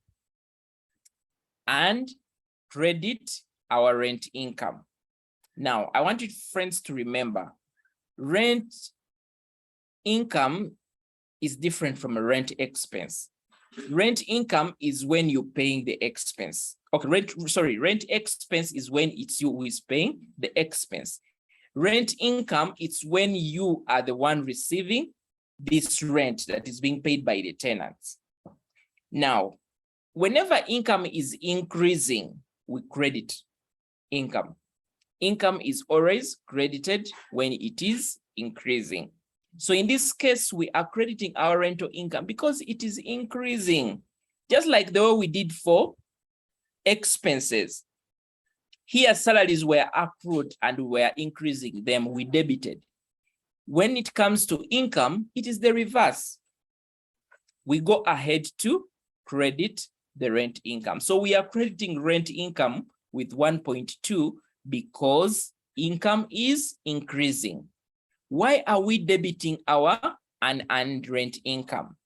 and credit our rent income. Now, I want you friends to remember, rent income is different from a rent expense. Rent income is when you're paying the expense. Okay, rent expense is when it's you who is paying the expense. Rent income, it's when you are the one receiving this rent that is being paid by the tenants. Now, whenever income is increasing, we credit income. Income is always credited when it is increasing. So in this case, we are crediting our rental income because it is increasing, just like the way we did for expenses. Here, salaries were accrued and we were increasing them, we debited. When it comes to income, it is the reverse. We go ahead to credit the rent income. So we are crediting rent income with 1.2 because income is increasing. Why are we debiting our unearned rent income?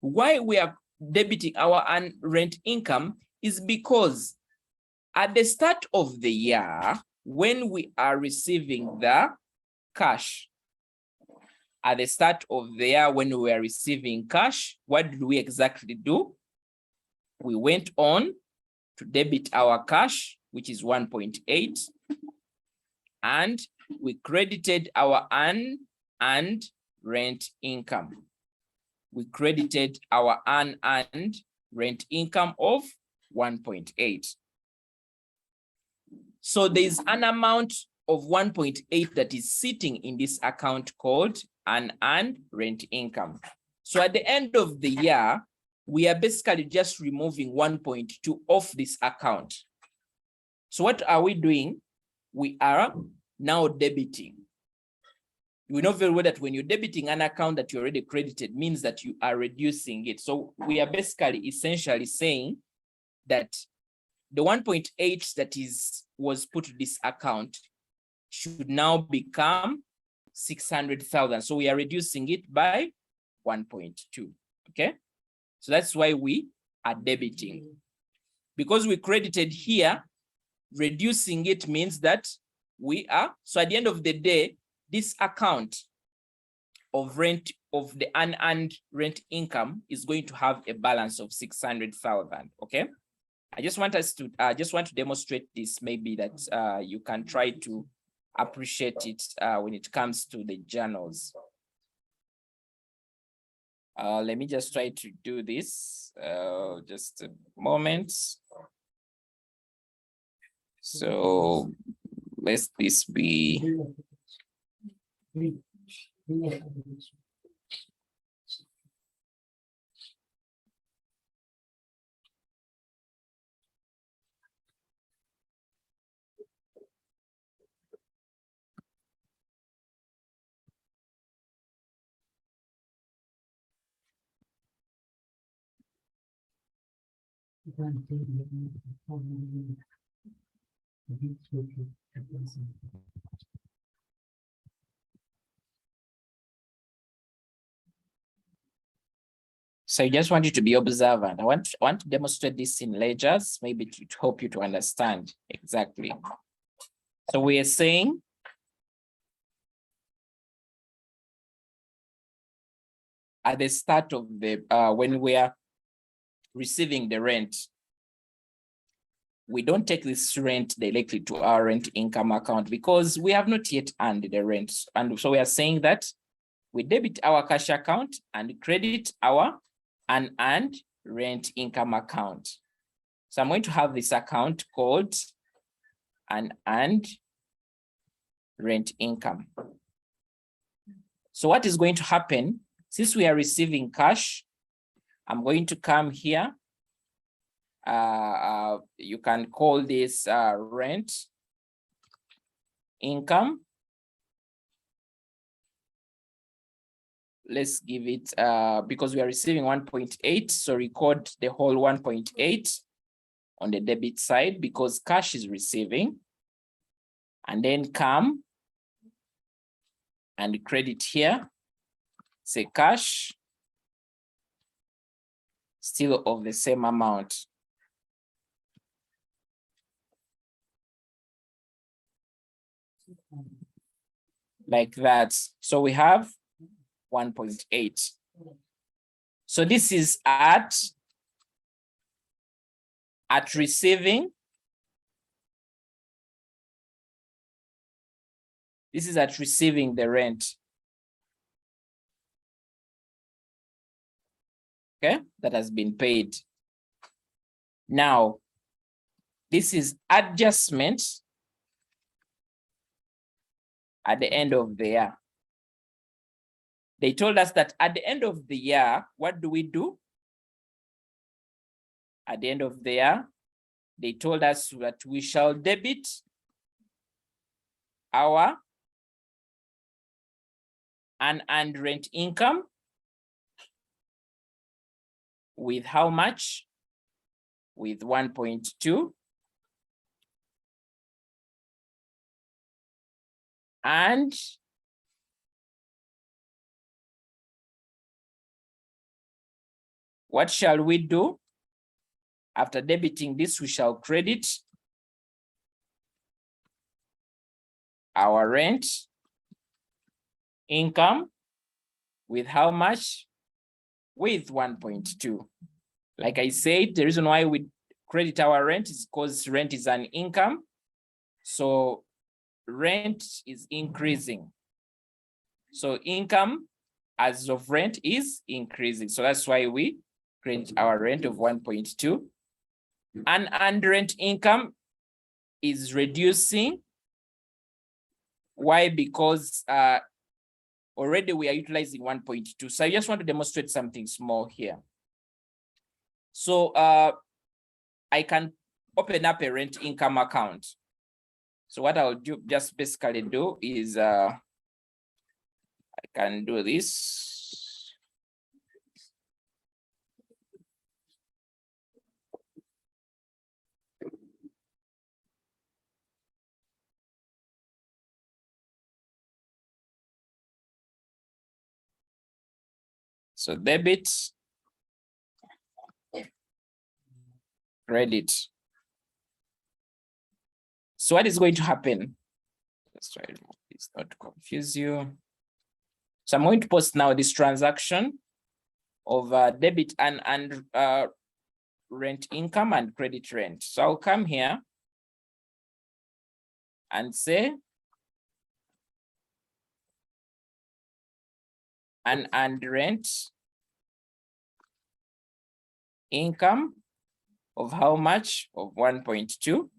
Why we are debiting our unearned rent income is because at the start of the year, when we are receiving the cash, at the start of the year when we are receiving cash, what did we exactly do? We went on to debit our cash, which is 1.8, and we credited our unearned rent income. We credited our unearned rent income of 1.8. So there's an amount of 1.8 that is sitting in this account called unearned rent income. So at the end of the year, we are basically just removing 1.2 off this account. So what are we doing? We are now debiting. You know very well that when you're debiting an account that you already credited means that you are reducing it. So we are basically essentially saying that the 1.8 that was put to this account should now become 600,000. So we are reducing it by 1.2. Okay. So that's why we are debiting. Because we credited here, reducing it means that we are, so at the end of the day, this account of rent, of the unearned rent income is going to have a balance of 600,000, okay? I just want us to, demonstrate this, maybe that you can try to appreciate it when it comes to the journals. Let me just try to do this, just a moment. So let this be. So I just want you to be observant. I want to demonstrate this in ledgers, maybe to help you to understand exactly. So we are saying at the start of the, when we are receiving the rent, we don't take this rent directly to our rent income account because we have not yet earned the rent. And so we are saying that we debit our cash account and credit our unearned rent income account. So I'm going to have this account called unearned rent income. So what is going to happen, since we are receiving cash, I'm going to come here. You can call this rent income. Let's give it, because we are receiving 1.8, so record the whole 1.8 on the debit side because cash is receiving, and then come and credit here, say cash, still of the same amount. Like that. So we have 1.8. So this is at receiving. This is at receiving the rent. Okay, that has been paid. Now, this is adjustment at the end of the year. They told us that at the end of the year, what do we do? At the end of the year, they told us that we shall debit our unearned rent income with how much? With 1.2. And what shall we do? After debiting this, we shall credit our rent income with how much? With 1.2. Like I said, the reason why we credit our rent is because rent is an income. So rent is increasing. So income as of rent is increasing. So that's why we credit our rent of 1.2. Unearned rent income is reducing. Why? Because already we are utilizing 1.2. So I just want to demonstrate something small here. So I can open up a rent income account. So what I'll do, just basically do is I can do this. So debit, credit. So what is going to happen? Let's try to move this not to confuse you. So I'm going to post now this transaction of debit and rent income and credit rent. So I'll come here and say unearned rent income of how much? Of 1.2. You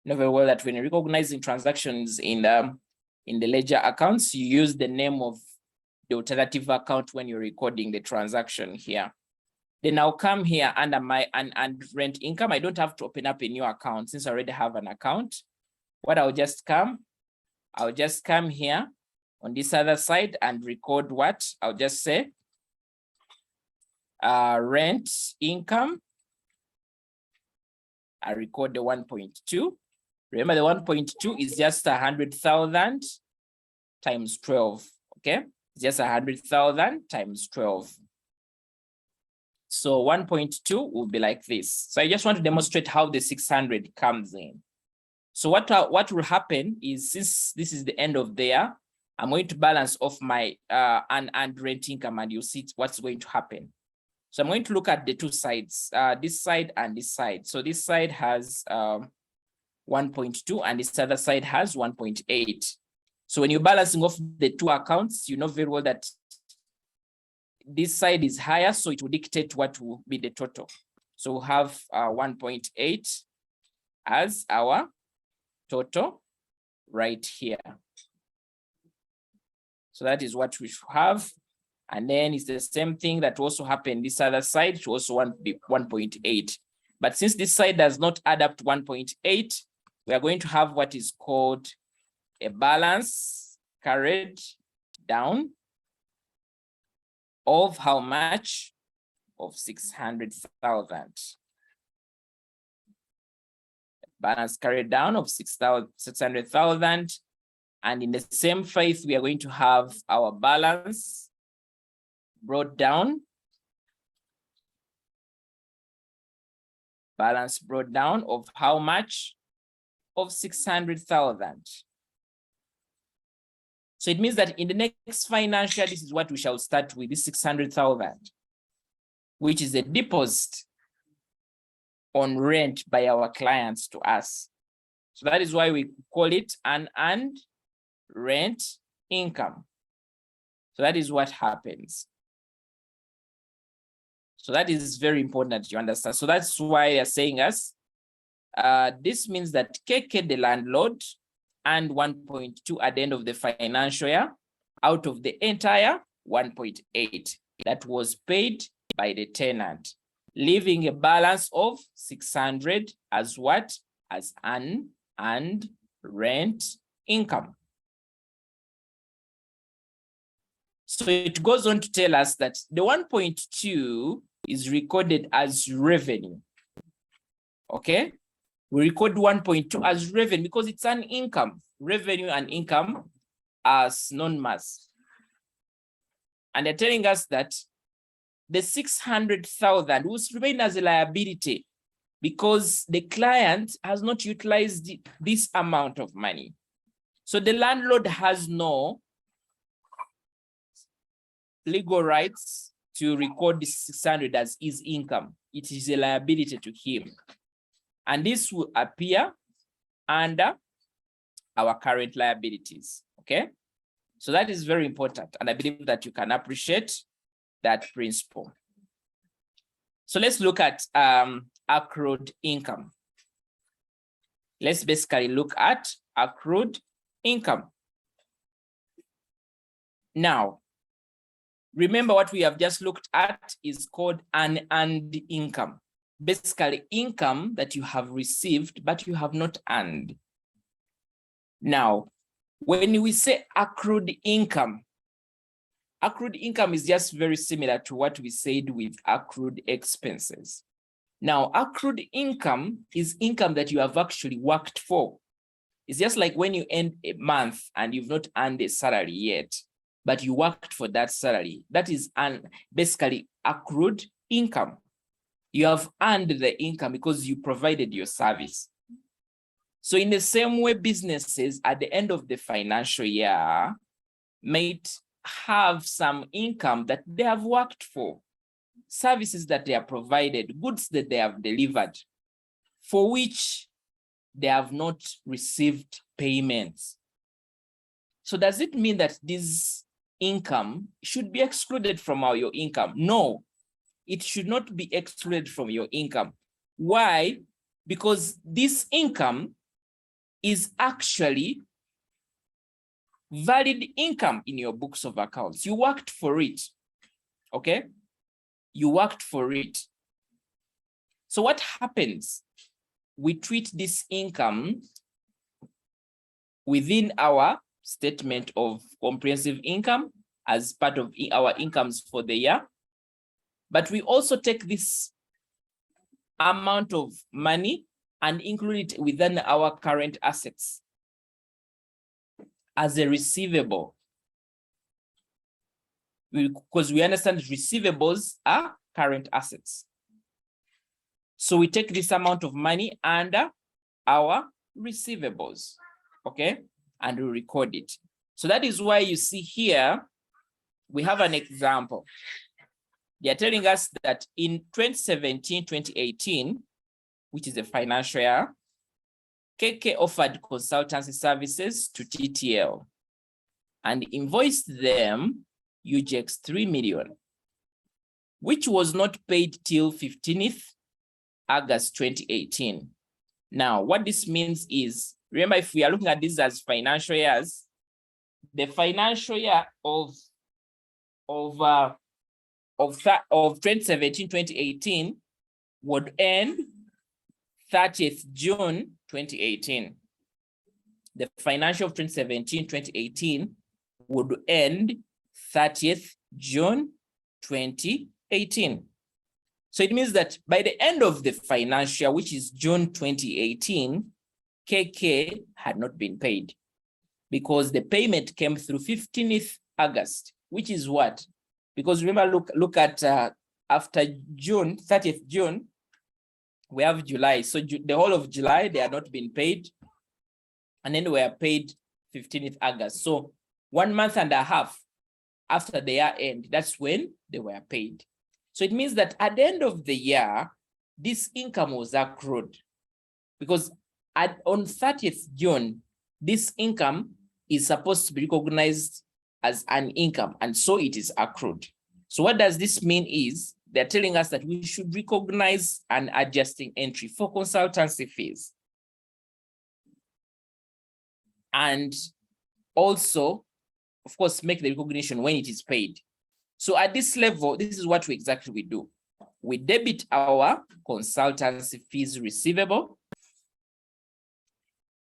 know very well that when you're recognizing transactions in the ledger accounts, you use the name of the alternative account when you're recording the transaction here. Then I'll come here under my unearned rent income. I don't have to open up a new account since I already have an account. What I'll just come here on this other side and record what? I'll just say rent income. I record the 1.2. Remember the 1.2 is just 100,000 times 12, okay? It's just 100,000 times 12. So 1.2 will be like this. So I just want to demonstrate how the 600 comes in. So what will happen is, since this is the end of the year, I'm going to balance off my unearned rent income, and you'll see what's going to happen. So I'm going to look at the two sides, this side and this side. So this side has 1.2 and this other side has 1.8. So when you're balancing off the two accounts, you know very well that this side is higher, so it will dictate what will be the total. So we'll have 1.8 as our total right here. So that is what we have. And then it's the same thing that also happened this other side, to also 1.8. But since this side does not add up to 1.8, we are going to have what is called a balance carried down of how much? Of 600,000. Balance carried down of 600,000. And in the same faith, we are going to have our balance brought down. Balance brought down of how much? Of 600,000. So it means that in the next financial year, this is what we shall start with, this 600,000, which is a deposit on rent by our clients to us. So that is why we call it an unearned rent income. So that is what happens. So that is very important that you understand. So that's why they're saying us, this means that KK, the landlord, earned 1.2 at the end of the financial year out of the entire 1.8 that was paid by the tenant, leaving a balance of 600 as what? As unearned rent income. So it goes on to tell us that the 1.2 is recorded as revenue. Okay, we record 1.2 as revenue because it's an income. Revenue and income are synonymous. And they're telling us that the 600,000 will remain as a liability because the client has not utilized this amount of money. So the landlord has no legal rights to record this 600 as his income. It is a liability to him. And this will appear under our current liabilities, okay? So that is very important. And I believe that you can appreciate that principle. So let's look at accrued income. Let's basically look at accrued income. Now, remember what we have just looked at is called unearned income. Basically, income that you have received, but you have not earned. Now, when we say accrued income is just very similar to what we said with accrued expenses. Now, accrued income is income that you have actually worked for. It's just like when you end a month and you've not earned a salary yet, but you worked for that salary. That is basically accrued income. You have earned the income because you provided your service. So in the same way, businesses at the end of the financial year might have some income that they have worked for, services that they have provided, goods that they have delivered, for which they have not received payments. So does it mean that this income should be excluded from your income? No, it should not be excluded from your income. Why? Because this income is actually valid income in your books of accounts. You worked for it, okay? You worked for it. So what happens? We treat this income within our statement of comprehensive income as part of our incomes for the year. But we also take this amount of money and include it within our current assets as a receivable. Because we understand receivables are current assets. So we take this amount of money under our receivables, okay? And we record it. So that is why you see here, we have an example. They are telling us that in 2017-2018, which is a financial year, KK offered consultancy services to TTL and invoiced them UJX 3 million, which was not paid till 15th August 2018. Now, what this means is, remember, if we are looking at this as financial years, the financial year of 2017-2018 would end 30th June 2018. The financial of 2017-2018 would end 30th June 2018. So it means that by the end of the financial, which is June 2018, KK had not been paid because the payment came through 15th August, which is what? Because remember, look at after June, 30th June, we have July. So the whole of July, they are not been paid. And then we are paid 15th August. So 1 month and a half after the year end, that's when they were paid. So it means that at the end of the year, this income was accrued, because on 30th June, this income is supposed to be recognized as an income, and so it is accrued. So what does this mean is they're telling us that we should recognize an adjusting entry for consultancy fees. And also, of course, make the recognition when it is paid. So at this level, this is what we exactly do. We debit our consultancy fees receivable.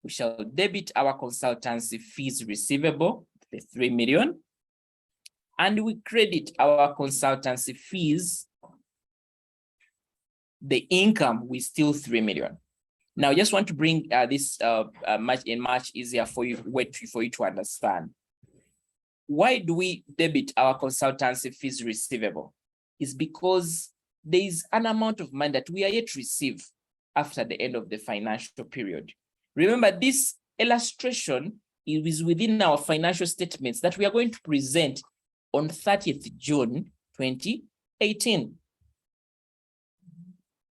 We shall debit our consultancy fees receivable, the 3 million, and we credit our consultancy fees, the income, we still 3 million. Now, I just want to bring this much easier for you to understand. Why do we debit our consultancy fees receivable? It's because there is an amount of money that we are yet to receive after the end of the financial period. Remember, this illustration is within our financial statements that we are going to present on 30th June 2018.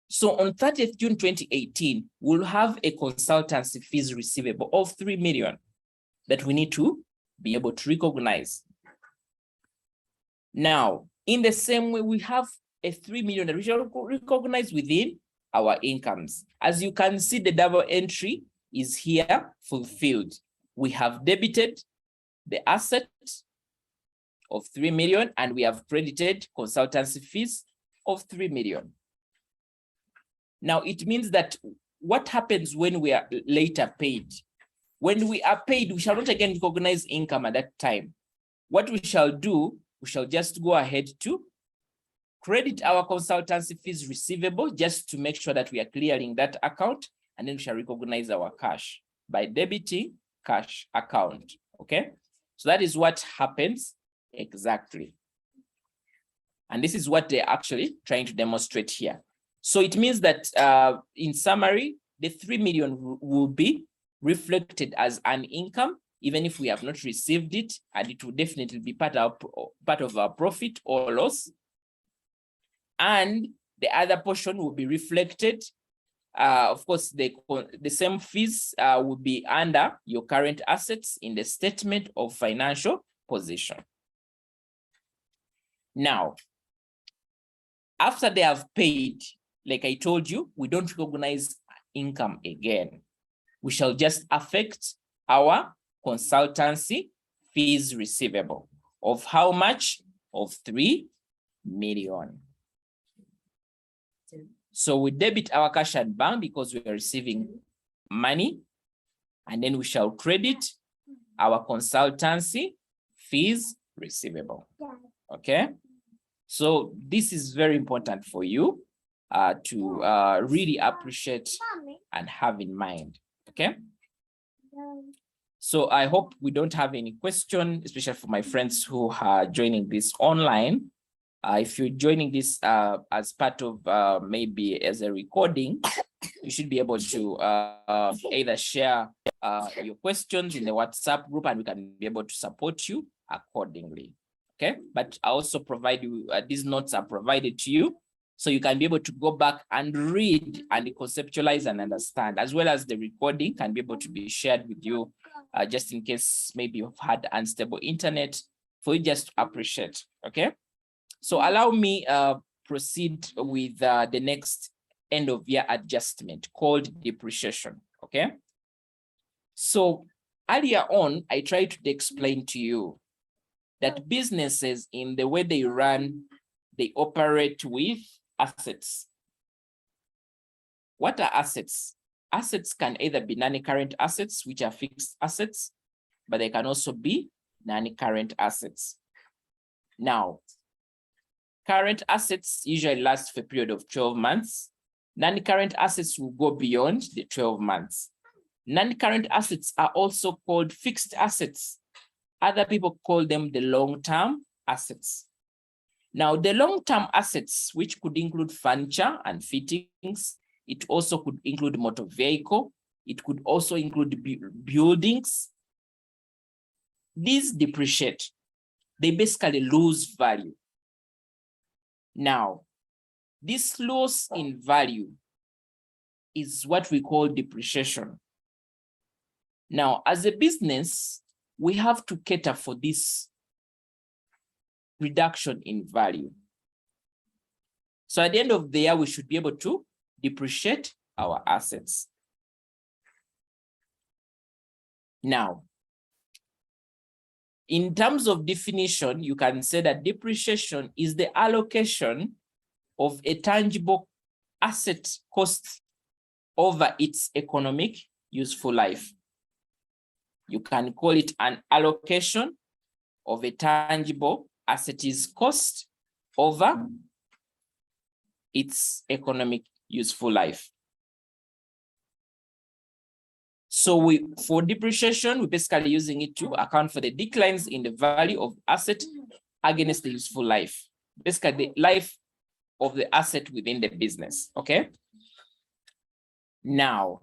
So on 30th June 2018, we'll have a consultancy fees receivable of 3 million that we need to be able to recognize. Now, in the same way, we have a 3 million that we shall recognize within our incomes. As you can see, the double entry is here fulfilled. We have debited the asset of 3 million and we have credited consultancy fees of 3 million. Now, it means that what happens when we are later paid? When we are paid, we shall not again recognize income at that time. What we shall do, we shall just go ahead to credit our consultancy fees receivable just to make sure that we are clearing that account, and then we shall recognize our cash by debiting cash account, okay? So that is what happens exactly. And this is what they're actually trying to demonstrate here. So it means that in summary, the 3 million will be reflected as an income, even if we have not received it, and it will definitely be part of our profit or loss. And the other portion will be reflected. Of course, the same fees will be under your current assets in the statement of financial position. Now, after they have paid, like I told you, we don't recognize income again. We shall just affect our consultancy fees receivable of how much? Of 3 million. So we debit our cash at bank because we are receiving money, and then we shall credit our consultancy fees receivable. Okay, so this is very important for you to really appreciate and have in mind. Okay, so I hope we don't have any question, especially for my friends who are joining this online. If you're joining this as part of maybe as a recording, you should be able to either share your questions in the WhatsApp group and we can be able to support you accordingly. Okay, but I also provide you, these notes are provided to you so you can be able to go back and read and conceptualize and understand, as well as the recording can be able to be shared with you just in case maybe you've had unstable internet, for you just to appreciate. Okay. So allow me proceed with the next end of year adjustment called depreciation, okay? So earlier on, I tried to explain to you that businesses in the way they run, they operate with assets. What are assets? Assets can either be non-current assets, which are fixed assets, but they can also be non-current assets. Now, current assets usually last for a period of 12 months. Non-current assets will go beyond the 12 months. Non-current assets are also called fixed assets. Other people call them the long-term assets. Now, the long-term assets, which could include furniture and fittings, it also could include motor vehicle, it could also include buildings, these depreciate. They basically lose value. Now, this loss in value is what we call depreciation. Now, as a business, we have to cater for this reduction in value. So at the end of the year, we should be able to depreciate our assets. Now, in terms of definition, you can say that depreciation is the allocation of a tangible asset cost over its economic useful life. You can call it an allocation of a tangible asset's cost over its economic useful life. So for depreciation, we're basically using it to account for the declines in the value of asset against the useful life. Basically, the life of the asset within the business, okay? Now,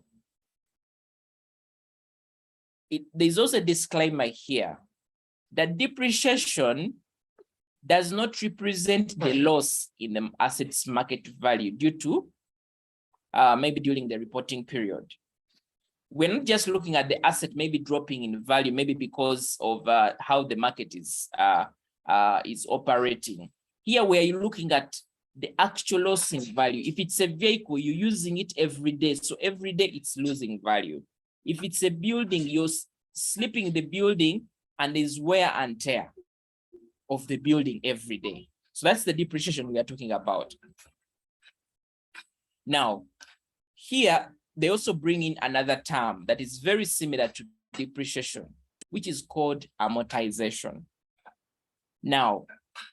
there's also a disclaimer here that depreciation does not represent the loss in the asset's market value due to maybe during the reporting period. We're not just looking at the asset maybe dropping in value, maybe because of how the market is operating. Here we are looking at the actual loss in value. If it's a vehicle, you're using it every day. So every day it's losing value. If it's a building, you're sleeping the building and there's wear and tear of the building every day. So that's the depreciation we are talking about. Now, here, they also bring in another term that is very similar to depreciation, which is called amortization. Now,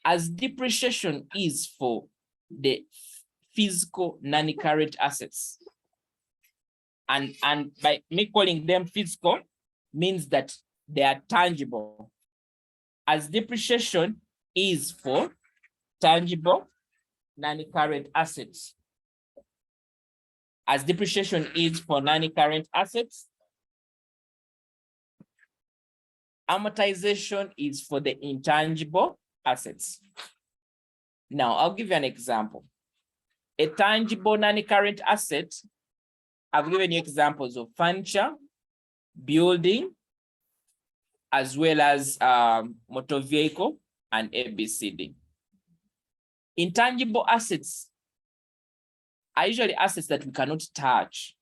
as depreciation is for the physical non-current assets, and by me calling them physical means that they are tangible, as depreciation is for tangible non-current assets. As depreciation is for non-current assets, amortization is for the intangible assets. Now, I'll give you an example. A tangible non-current asset, I've given you examples of furniture, building, as well as motor vehicle and ABCD. Intangible assets are usually assets that we cannot touch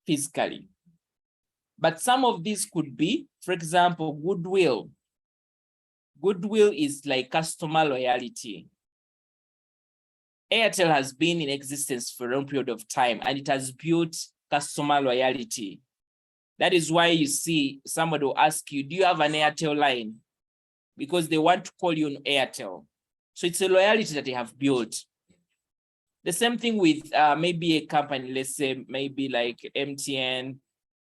physically. But some of these could be, for example, goodwill. Goodwill is like customer loyalty. Airtel has been in existence for a long period of time and it has built customer loyalty. That is why you see somebody will ask you, do you have an Airtel line? Because they want to call you on Airtel. So it's a loyalty that they have built. The same thing with maybe a company, let's say maybe like MTN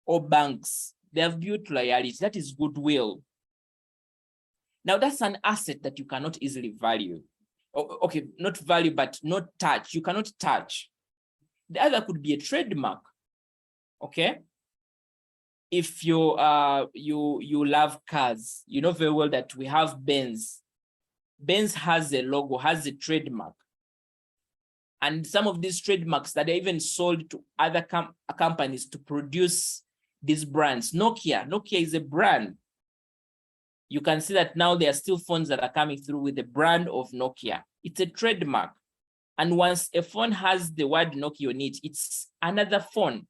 or banks. They have built loyalty. That is goodwill. Now that's an asset that you cannot easily value. Okay, not value, but not touch. You cannot touch. The other could be a trademark. Okay. If you love cars, you know very well that we have Benz. Benz has a logo, has a trademark. And some of these trademarks that are even sold to other companies to produce these brands. Nokia is a brand. You can see that now there are still phones that are coming through with the brand of Nokia. It's a trademark. And once a phone has the word Nokia on it, it's another phone.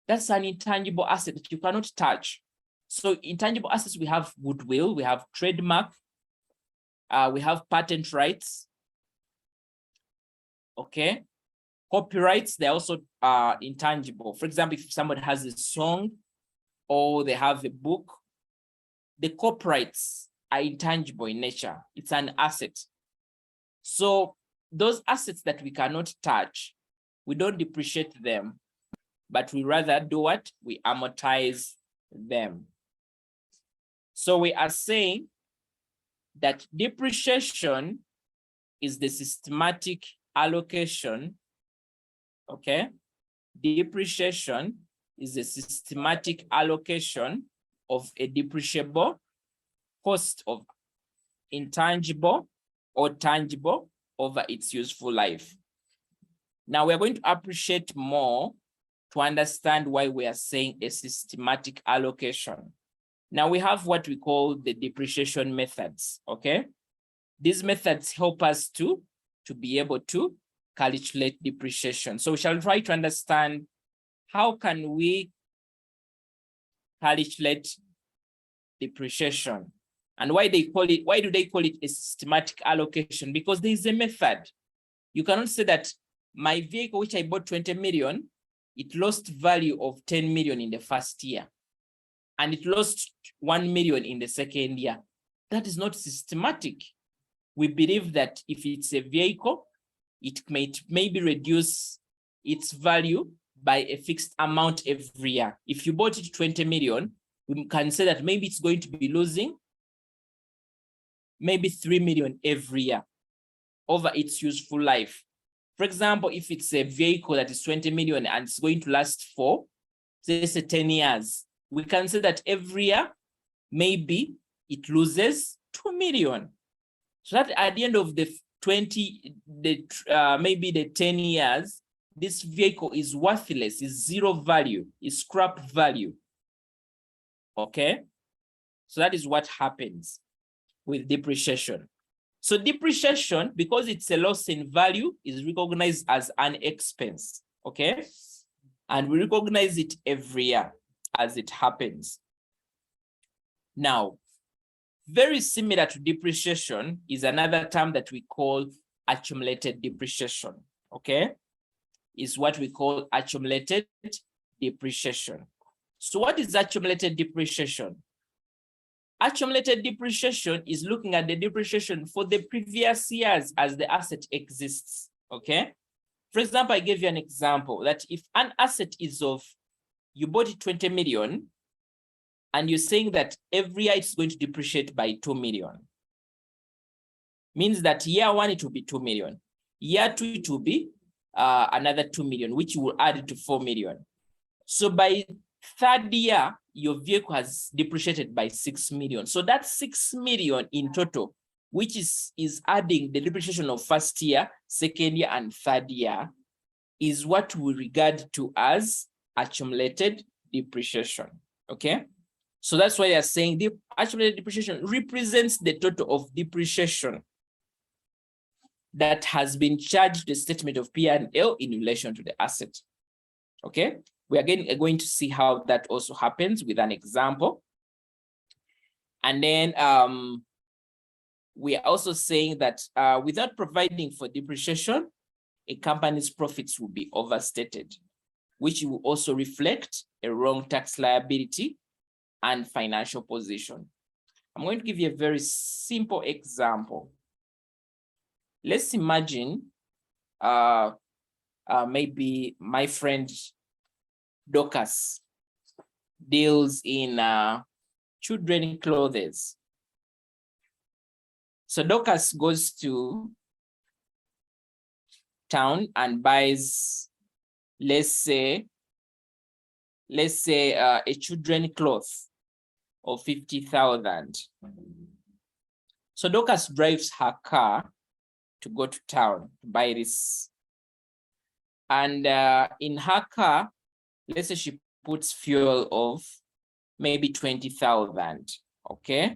That's an intangible asset that you cannot touch. So intangible assets, we have goodwill, we have trademark, we have patent rights. Okay. Copyrights, they're also intangible. For example, if somebody has a song or they have a book, the copyrights are intangible in nature. It's an asset. So those assets that we cannot touch, we don't depreciate them, but we rather do what? We amortize them. So we are saying that depreciation is the systematic allocation, okay? Depreciation is a systematic allocation of a depreciable cost of intangible or tangible over its useful life. Now we're going to appreciate more to understand why we are saying a systematic allocation. Now we have what we call the depreciation methods, okay? These methods help us to be able to calculate depreciation. So we shall try to understand how can we calculate depreciation and why do they call it a systematic allocation? Because there is a method. You cannot say that my vehicle, which I bought 20 million, it lost value of 10 million in the first year, and it lost 1 million in the second year. That is not systematic. We believe that if it's a vehicle, it may maybe reduce its value by a fixed amount every year. If you bought it 20 million, we can say that maybe it's going to be losing maybe 3 million every year over its useful life. For example, if it's a vehicle that is 20 million and it's going to last for, say, 10 years, we can say that every year, maybe it loses 2 million. So that at the end of the maybe the 10 years, this vehicle is worthless, is zero value, is scrap value. Okay? So that is what happens with depreciation. So depreciation, because it's a loss in value, is recognized as an expense, okay? And we recognize it every year as it happens. Now, very similar to depreciation is another term that we call accumulated depreciation, okay? Is what we call accumulated depreciation. So what is accumulated depreciation? Accumulated depreciation is looking at the depreciation for the previous years as the asset exists, okay? For example, I gave you an example that if an asset is of, you bought it 20 million, and you're saying that every year it's going to depreciate by 2 million. Means that year one, it will be 2 million. Year two, it will be another 2 million, which will add to 4 million. So by third year, your vehicle has depreciated by 6 million. So that's 6 million in total, which is adding the depreciation of first year, second year, and third year, is what we regard to as accumulated depreciation, okay? So that's why they're saying the accumulated depreciation represents the total of depreciation that has been charged to the statement of P&L in relation to the asset, okay? We are going to see how that also happens with an example. And then we are also saying that without providing for depreciation, a company's profits will be overstated, which will also reflect a wrong tax liability and financial position. I'm going to give you a very simple example. Let's imagine maybe my friend Dorcas deals in children clothes. So Dorcas goes to town and buys, let's say a children cloth of 50,000. So Dorcas drives her car to go to town to buy this. And in her car, let's say she puts fuel of maybe 20,000, okay,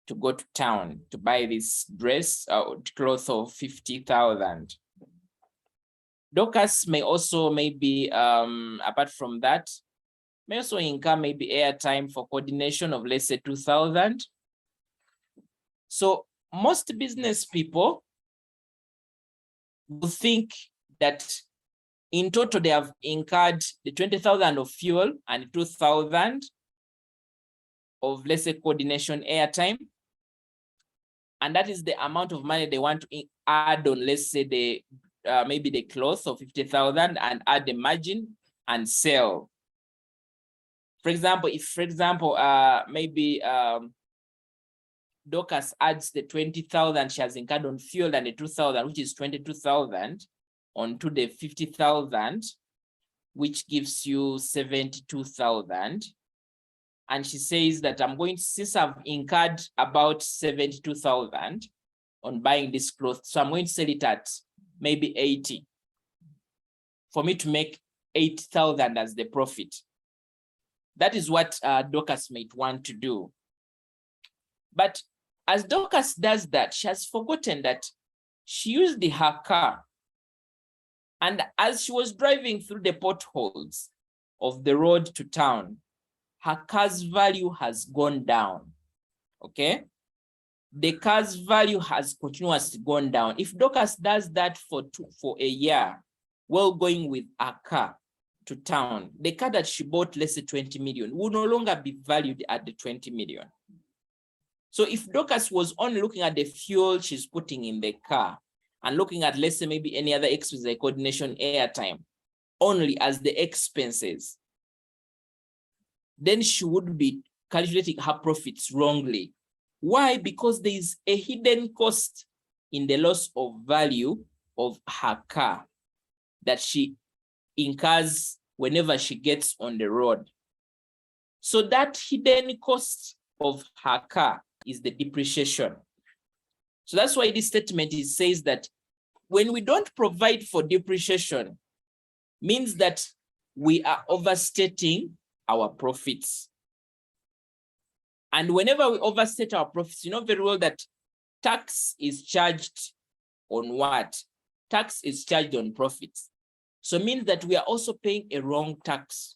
to go to town to buy this dress cloth of 50,000. Dorcas may also maybe, apart from that, may also incur maybe airtime for coordination of, let's say, 2,000. So most business people will think that in total they have incurred the 20,000 of fuel and 2,000 of, let's say, coordination airtime. And that is the amount of money they want to add on, let's say, the maybe the cloth of 50,000 and add the margin and sell. For example, if, maybe Dorcas adds the 20,000 she has incurred on fuel and the 2,000, which is 22,000, onto the 50,000, which gives you 72,000. and she says that since I've incurred about 72,000 on buying this cloth, so I'm going to sell it at maybe 80 for me to make 8,000 as the profit. That is what Dorcas might want to do. But as Dorcas does that, she has forgotten that she used her car. And as she was driving through the potholes of the road to town, her car's value has gone down, okay? The car's value has continuously gone down. If Dorcas does that for a year, while going with a car to town, the car that she bought, let's say 20 million, will no longer be valued at the 20 million. So if Dorcas was only looking at the fuel she's putting in the car and looking at, let's say, maybe any other expenses like coordination, airtime, only as the expenses, then she would be calculating her profits wrongly. Why? Because there is a hidden cost in the loss of value of her car that she incurs whenever she gets on the road. So that hidden cost of her car is the depreciation. So that's why this statement says that when we don't provide for depreciation, means that we are overstating our profits. And whenever we overstate our profits, you know very well that tax is charged on what? Tax is charged on profits. So it means that we are also paying a wrong tax.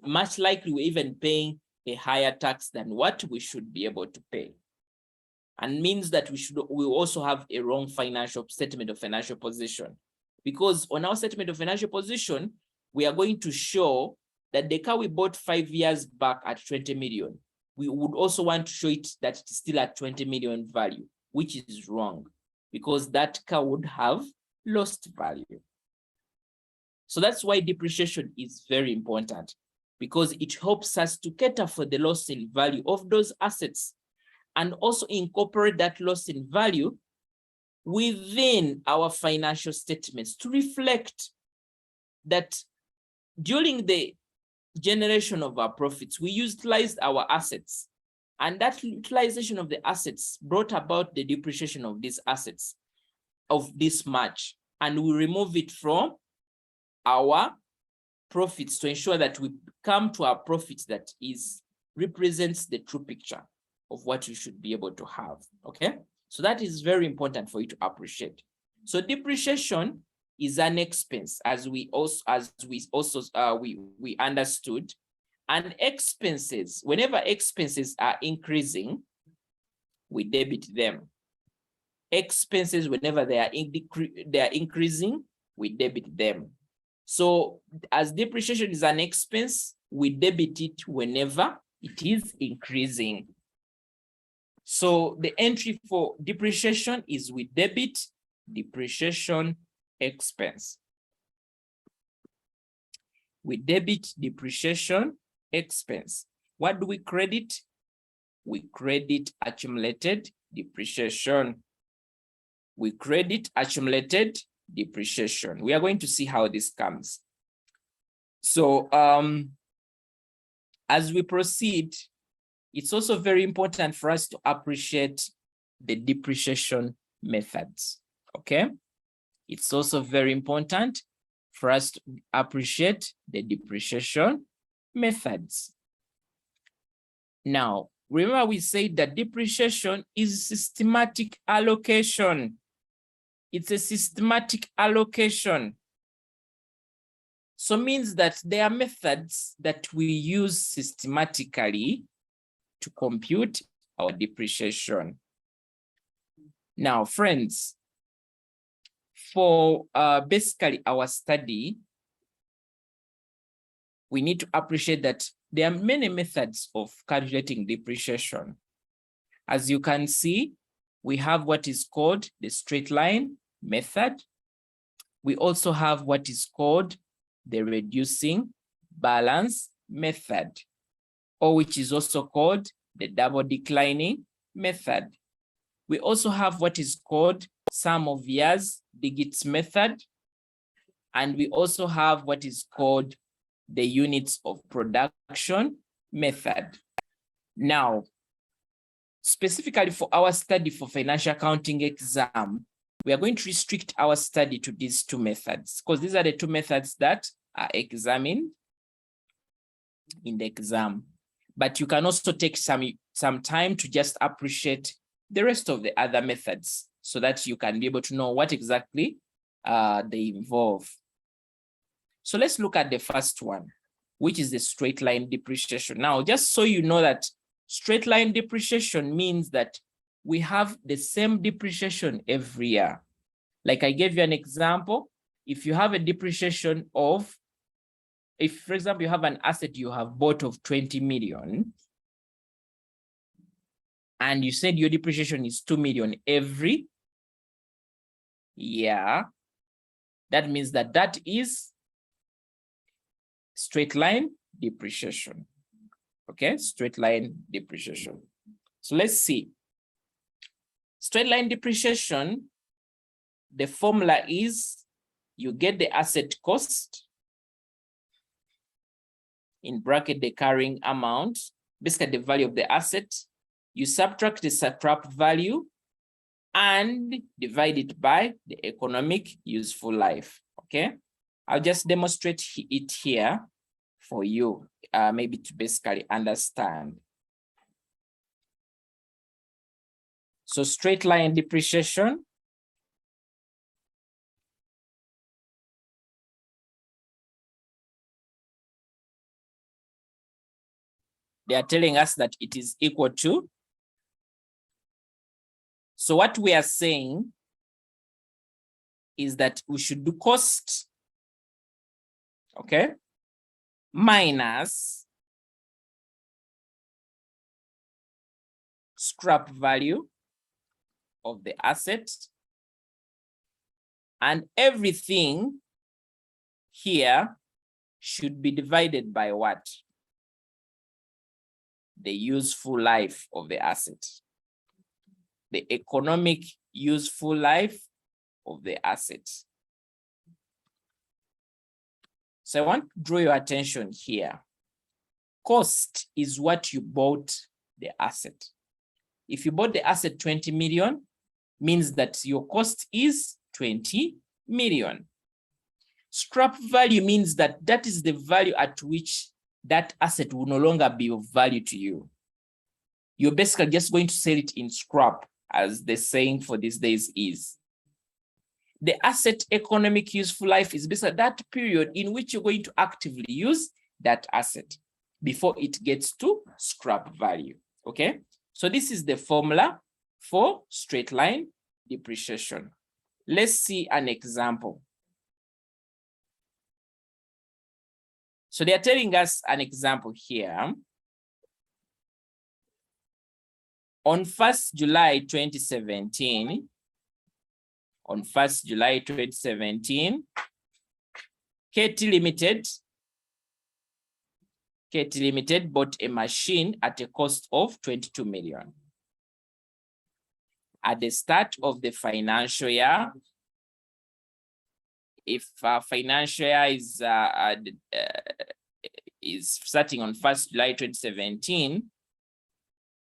Much likely we're even paying a higher tax than what we should be able to pay. And means that we also have a wrong financial statement of financial position. Because on our statement of financial position, we are going to show that the car we bought 5 years back at 20 million, we would also want to show it that it's still at 20 million value, which is wrong because that car would have lost value. So that's why depreciation is very important, because it helps us to cater for the loss in value of those assets and also incorporate that loss in value within our financial statements to reflect that during the generation of our profits, we utilized our assets, and that utilization of the assets brought about the depreciation of these assets of this much, and we remove it from our profits to ensure that we come to our profits that represents the true picture of what you should be able to have. Okay, so that is very important for you to appreciate. So depreciation is an expense, as we understood, and expenses, whenever expenses are increasing, we debit them. Expenses, whenever they are increasing, we debit them. So as depreciation is an expense, we debit it whenever it is increasing. So the entry for depreciation is we debit depreciation expense. We debit depreciation expense. What do we credit? We credit accumulated depreciation. We credit accumulated depreciation. We are going to see how this comes. So as we proceed, it's also very important for us to appreciate the depreciation methods, okay? It's also very important for us to appreciate the depreciation methods. Now, remember we said that depreciation is systematic allocation. It's a systematic allocation. So means that there are methods that we use systematically to compute our depreciation. Now, friends, for basically our study, we need to appreciate that there are many methods of calculating depreciation. As you can see, we have what is called the straight line method. We also have what is called the reducing balance method, or which is also called the double declining method. We also have what is called sum of years digits method, and we also have what is called the units of production method. Now, specifically for our study for financial accounting exam, we are going to restrict our study to these two methods because these are the two methods that are examined in the exam. But you can also take some time to just appreciate the rest of the other methods so that you can be able to know what exactly they involve. So let's look at the first one, which is the straight line depreciation. Now, just so you know that straight line depreciation means that we have the same depreciation every year. Like I gave you an example, if you have a depreciation of, if for example, you have an asset you have bought of 20 million, and you said your depreciation is 2 million every year, that means that that is straight line depreciation. Okay, straight line depreciation. So let's see. Straight line depreciation, the formula is you get the asset cost, in bracket the carrying amount, basically the value of the asset, you subtract the scrap value and divide it by the economic useful life. Okay, I'll just demonstrate it here for you, maybe to basically understand. So straight line depreciation, they are telling us that it is equal to. So what we are saying is that we should do cost, okay, minus scrap value of the asset, and everything here should be divided by what? The useful life of the asset, the economic useful life of the asset. So I want to draw your attention here. Cost is what you bought the asset. If you bought the asset 20 million, means that your cost is 20 million. Scrap value means that that is the value at which that asset will no longer be of value to you. You're basically just going to sell it in scrap, as the saying for these days is. The asset economic useful life is basically that period in which you're going to actively use that asset before it gets to scrap value. Okay, so this is the formula for straight line depreciation. Let's see an example. So they are telling us an example here. On 1st July 2017, on 1st July 2017, KT Limited bought a machine at a cost of 22 million. At the start of the financial year, if financial year is starting on 1st July 2017,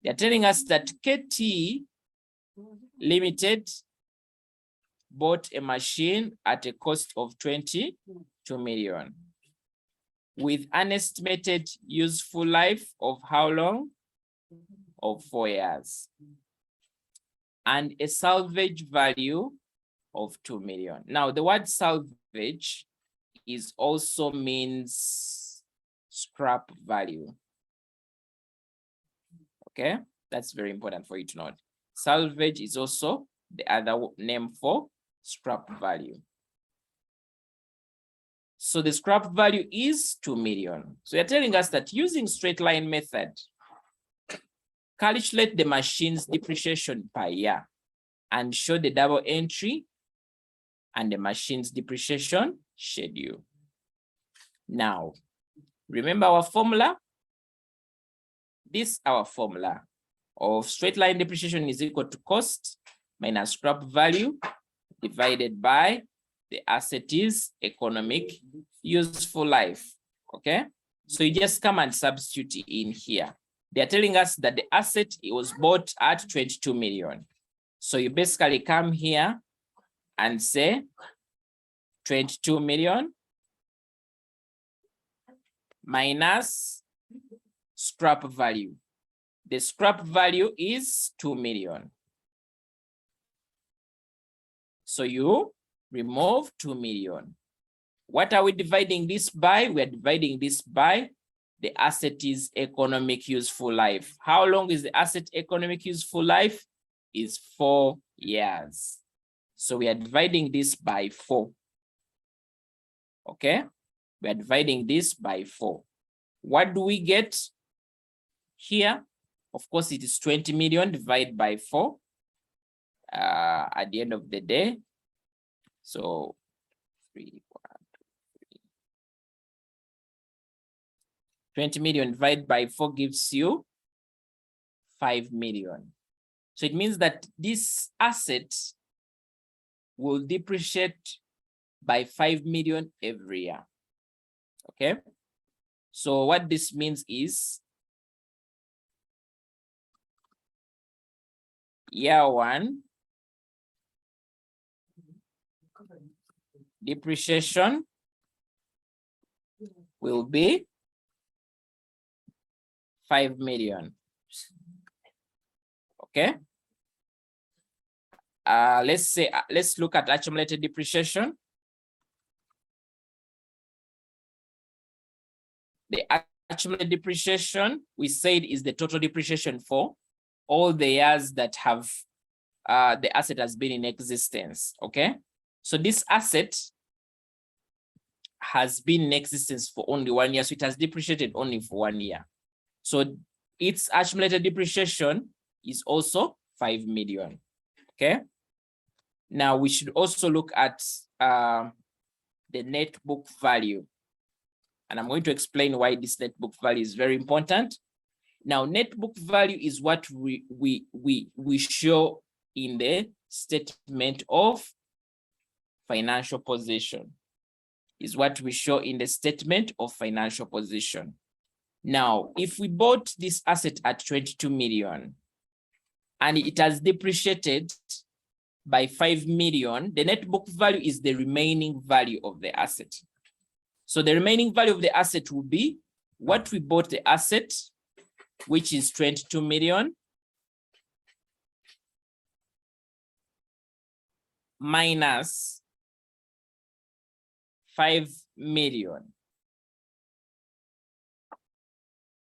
they're telling us that KT Limited bought a machine at a cost of 22 million with an estimated useful life of how long? Of 4 years. And a salvage value of 2 million. Now, the word salvage is also means scrap value. Okay, that's very important for you to know. Salvage is also the other name for scrap value. So the scrap value is 2 million. So you're telling us that using straight line method, calculate the machine's depreciation per year and show the double entry and the machine's depreciation schedule. Now, remember our formula? This is our formula of straight line depreciation is equal to cost minus scrap value divided by the asset is economic useful life. Okay, So you just come and substitute in here. They're telling us that the asset it was bought at 22 million. So you basically come here and say 22 million minus scrap value. The scrap value is 2 million. So you remove 2 million. What are we dividing this by? We are dividing this by the asset is economic useful life. How long is the asset economic useful life? Is 4 years. So we are dividing this by 4. Okay, we are dividing this by 4. What do we get here? Of course, it is 20 million divided by 4 at the end of the day. So 3, 20 million divided by 4 gives you 5 million. So it means that this asset will depreciate by 5 million every year. Okay. So what this means is year 1 depreciation will be 5 million. Okay. Let's look at accumulated depreciation. The accumulated depreciation we said is the total depreciation for all the years that have the asset has been in existence. Okay. So this asset has been in existence for only 1 year, so it has depreciated only for 1 year. So its accumulated depreciation is also 5 million. Okay. Now we should also look at the net book value. And I'm going to explain why this net book value is very important. Now, net book value is what we show in the statement of financial position. Is what we show in the statement of financial position. Now, if we bought this asset at 22 million and it has depreciated by 5 million, the net book value is the remaining value of the asset. So the remaining value of the asset will be what we bought the asset, which is 22 million, minus 5 million.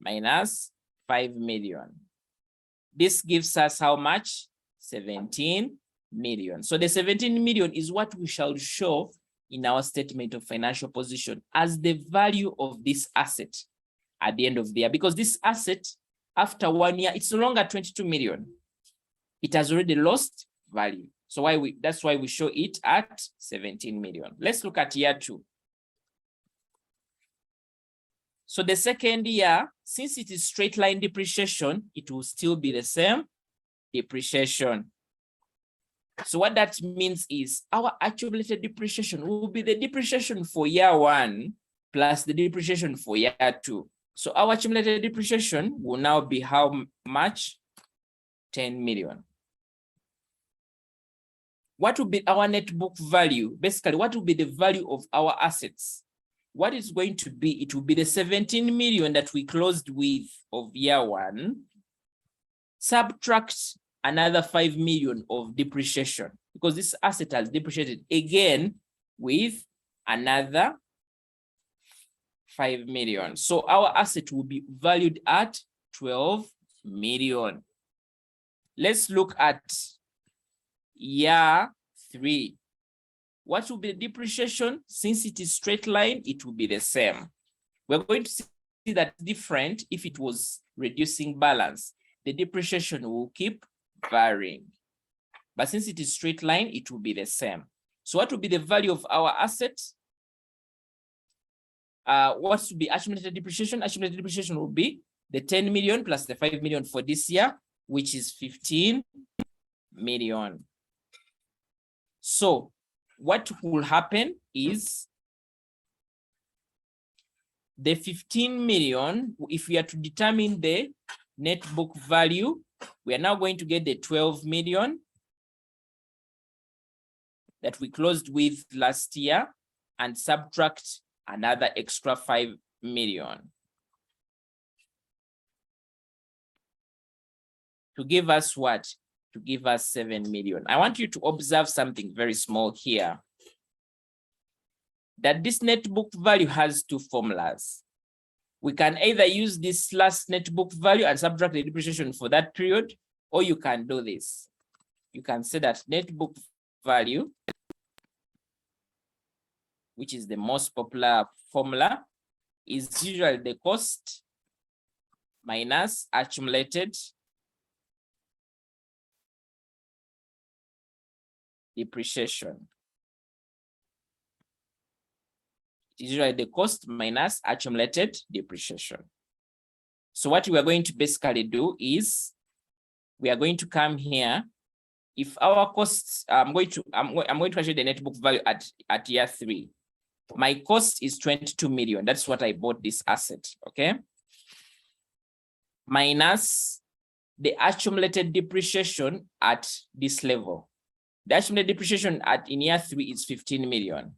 Minus 5 million. This gives us how much? 17 million. So the 17 million is what we shall show in our statement of financial position as the value of this asset at the end of the year, because this asset after 1 year, it's no longer 22 million. It has already lost value. So that's why we show it at 17 million. Let's look at year 2. So the second year, since it is straight line depreciation, it will still be the same depreciation. So what that means is our accumulated depreciation will be the depreciation for year 1 plus the depreciation for year 2. So our accumulated depreciation will now be how much? 10 million. What will be our net book value? Basically, what will be the value of our assets? What is going to be? It will be the 17 million that we closed with of year 1, subtract another 5 million of depreciation, because this asset has depreciated again with another 5 million. So our asset will be valued at 12 million. Let's look at year 3. What will be the depreciation? Since it is straight line, it will be the same. We're going to see that different if it was reducing balance. The depreciation will keep varying. But since it is straight line, it will be the same. So what will be the value of our asset? What will be accumulated depreciation? Accumulated depreciation will be the 10 million plus the 5 million for this year, which is 15 million. So what will happen is the 15 million, if we are to determine the net book value, we are now going to get the 12 million that we closed with last year and subtract another extra 5 million to give us what? To give us 7 million. I want you to observe something very small here, that this net book value has two formulas. We can either use this last net book value and subtract the depreciation for that period, or you can do this. You can say that net book value, which is the most popular formula, is usually the cost minus accumulated depreciation. Usually the cost minus accumulated depreciation. So what we are going to basically do is we are going to come here. If our costs, I'm going to calculate the net book value at year 3. My cost is 22 million. That's what I bought this asset. Okay. Minus the accumulated depreciation at this level. The accumulated depreciation in year 3 is 15 million.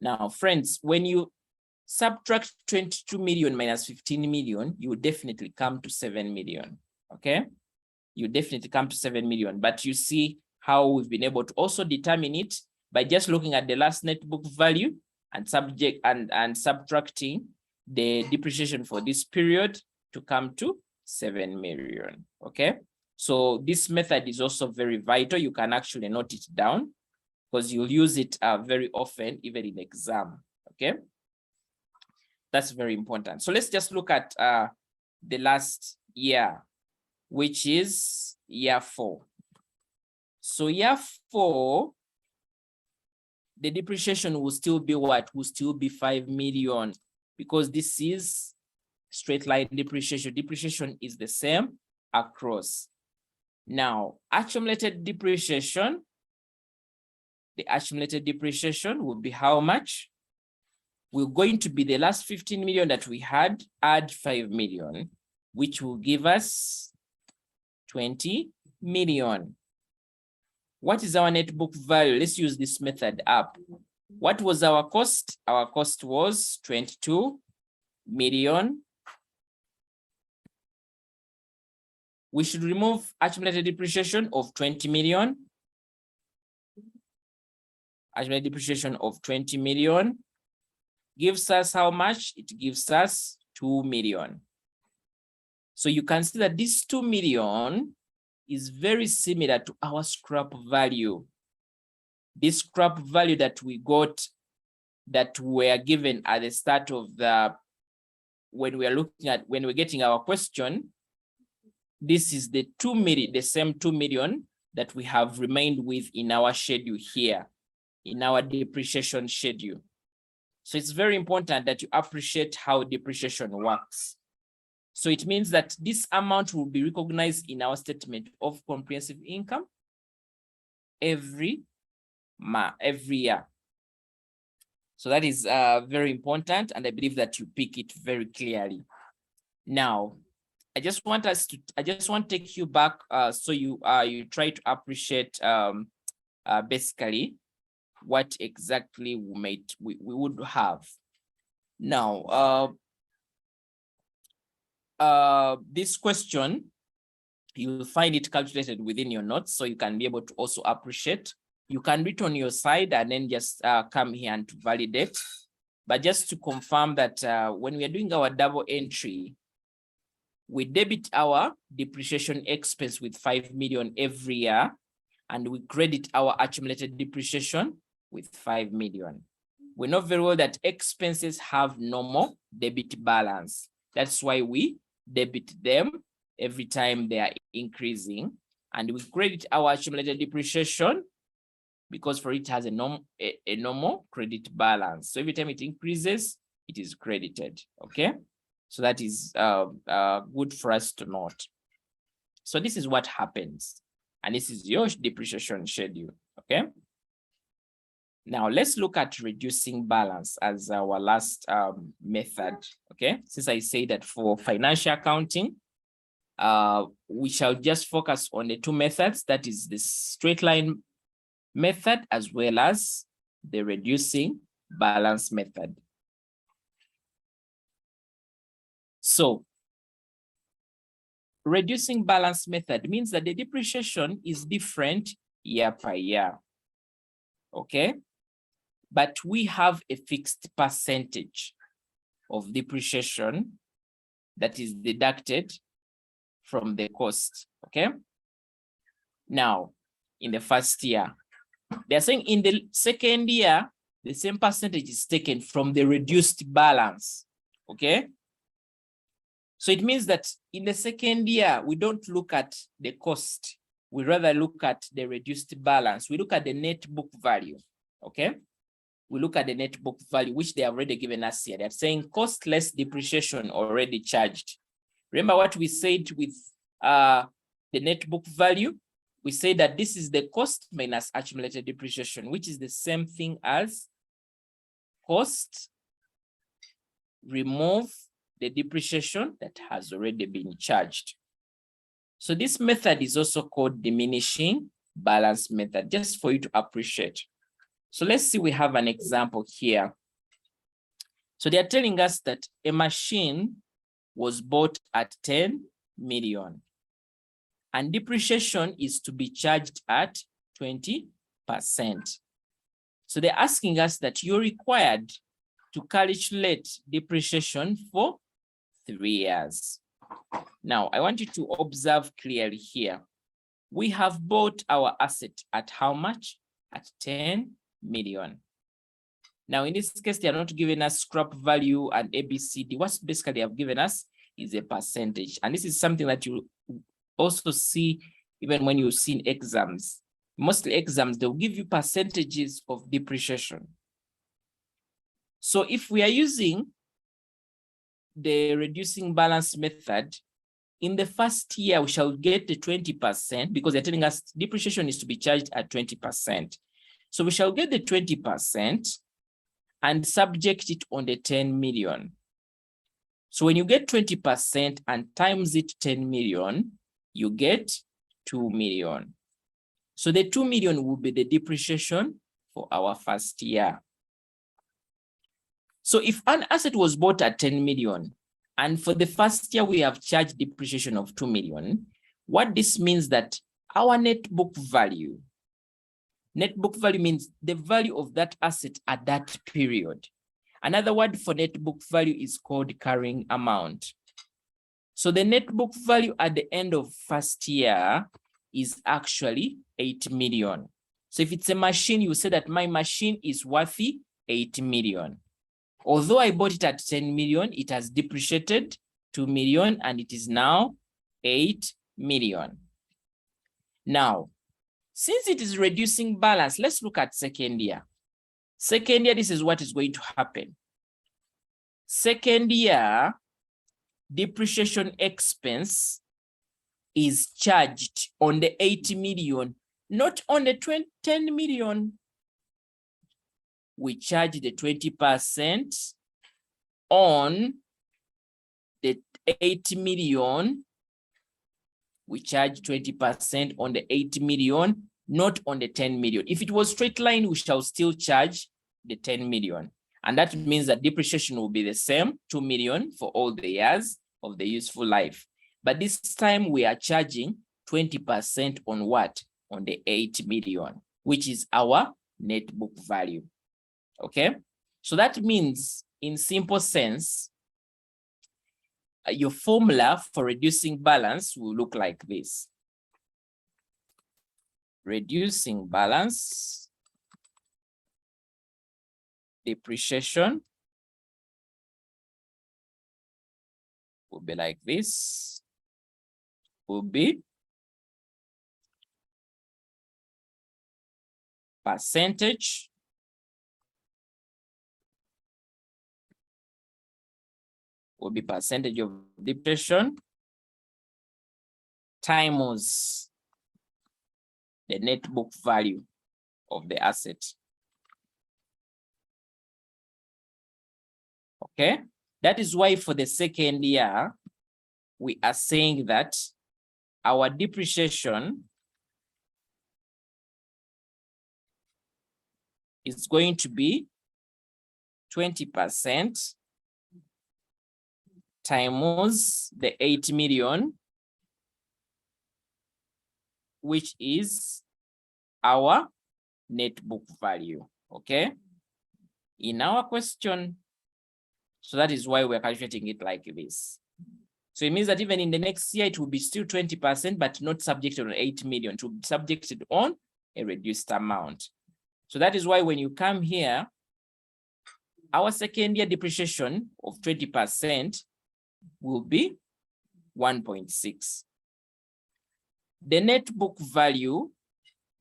Now, friends, when you subtract 22 million minus 15 million, you will definitely come to 7 million. Okay. You definitely come to 7 million, but you see how we've been able to also determine it by just looking at the last net book value and subtracting the depreciation for this period to come to 7 million. Okay. So this method is also very vital. You can actually note it down because you'll use it very often, even in exam. Okay. That's very important. So let's just look at the last year, which is year 4. So year 4, the depreciation will still be what? Will still be 5 million because this is straight line depreciation. Depreciation is the same across. Now, accumulated depreciation, the accumulated depreciation will be how much? We're going to be the last 15 million that we had, add 5 million, which will give us 20 million. What is our net book value? Let's use this method up. What was our cost? Our cost was 22 million. We should remove accumulated depreciation of 20 million. Accumulated depreciation of 20 million gives us how much? It gives us 2 million. So you can see that this 2 million is very similar to our scrap value. This scrap value that we got, that were given at the start of when we're getting our question, this is the 2 million, the same 2 million that we have remained with in our schedule here, in our depreciation schedule. So it's very important that you appreciate how depreciation works. So it means that this amount will be recognized in our statement of comprehensive income every year. So that is very important, and I believe that you pick it very clearly. Now, I just want to take you back so you try to appreciate basically what exactly we would have. Now, this question, you'll find it calculated within your notes, so you can be able to also appreciate. You can read on your side and then just come here and to validate. But just to confirm that when we are doing our double entry, we debit our depreciation expense with 5 million every year, and we credit our accumulated depreciation with 5 million. We know very well that expenses have normal debit balance. That's why we debit them every time they are increasing, and we credit our accumulated depreciation because for it has a normal credit balance. So every time it increases, it is credited. Okay, so that is good for us to note. So this is what happens, and this is your depreciation schedule. Okay. Now let's look at reducing balance as our last method, okay? Since I say that for financial accounting, we shall just focus on the two methods, that is the straight line method as well as the reducing balance method. So reducing balance method means that the depreciation is different year per year, okay? But we have a fixed percentage of depreciation that is deducted from the cost, okay? Now, in the first year, they're saying in the second year, the same percentage is taken from the reduced balance, okay? So it means that in the second year, we don't look at the cost. We rather look at the reduced balance. We look at the net book value, okay? We look at the net book value, which they have already given us here. They're saying cost less depreciation already charged. Remember what we said with the net book value? We say that this is the cost minus accumulated depreciation, which is the same thing as cost, remove the depreciation that has already been charged. So this method is also called diminishing balance method, just for you to appreciate. So let's see, we have an example here. So they are telling us that a machine was bought at 10 million and depreciation is to be charged at 20%. So they're asking us that you're required to calculate depreciation for 3 years. Now, I want you to observe clearly here. We have bought our asset at how much? At 10 million. Now, in this case, they are not giving us scrap value and ABCD. What basically they have given us is a percentage. And this is something that you also see even when you see in exams. Mostly exams, they'll give you percentages of depreciation. So if we are using the reducing balance method, in the first year, we shall get the 20% because they're telling us depreciation is to be charged at 20%. So we shall get the 20% and subject it on the 10 million. So when you get 20% and times it 10 million, you get 2 million. So the 2 million will be the depreciation for our first year. So if an asset was bought at 10 million, and for the first year we have charged depreciation of 2 million, what this means that our net book value means the value of that asset at that period. Another word for net book value is called carrying amount. So the net book value at the end of first year is actually 8 million. So if it's a machine, you say that my machine is worth 8 million. Although I bought it at 10 million, it has depreciated 2 million and it is now 8 million. Now, since it is reducing balance, let's look at second year. Second year, this is what is going to happen. Second year, depreciation expense is charged on the 8 million, not on the 10 million. We charge the 20% on the 8 million. We charge 20% on the 8 million, not on the 10 million. If it was straight line, we shall still charge the 10 million. And that means that depreciation will be the same, 2 million for all the years of the useful life. But this time we are charging 20% on what? On the 8 million, which is our net book value. Okay, so that means in simple sense, your formula for reducing balance will look like this. Reducing balance, depreciation will be like this, will be percentage will be percentage of depreciation times the net book value of the asset. Okay, that is why for the second year, we are saying that our depreciation is going to be 20% times the 8 million, which is our net book value, okay? In our question, so that is why we're calculating it like this. So it means that even in the next year, it will be still 20%, but not subjected on 8 million, it will be subjected on a reduced amount. So that is why when you come here, our second year depreciation of 20% will be 1.6. The net book value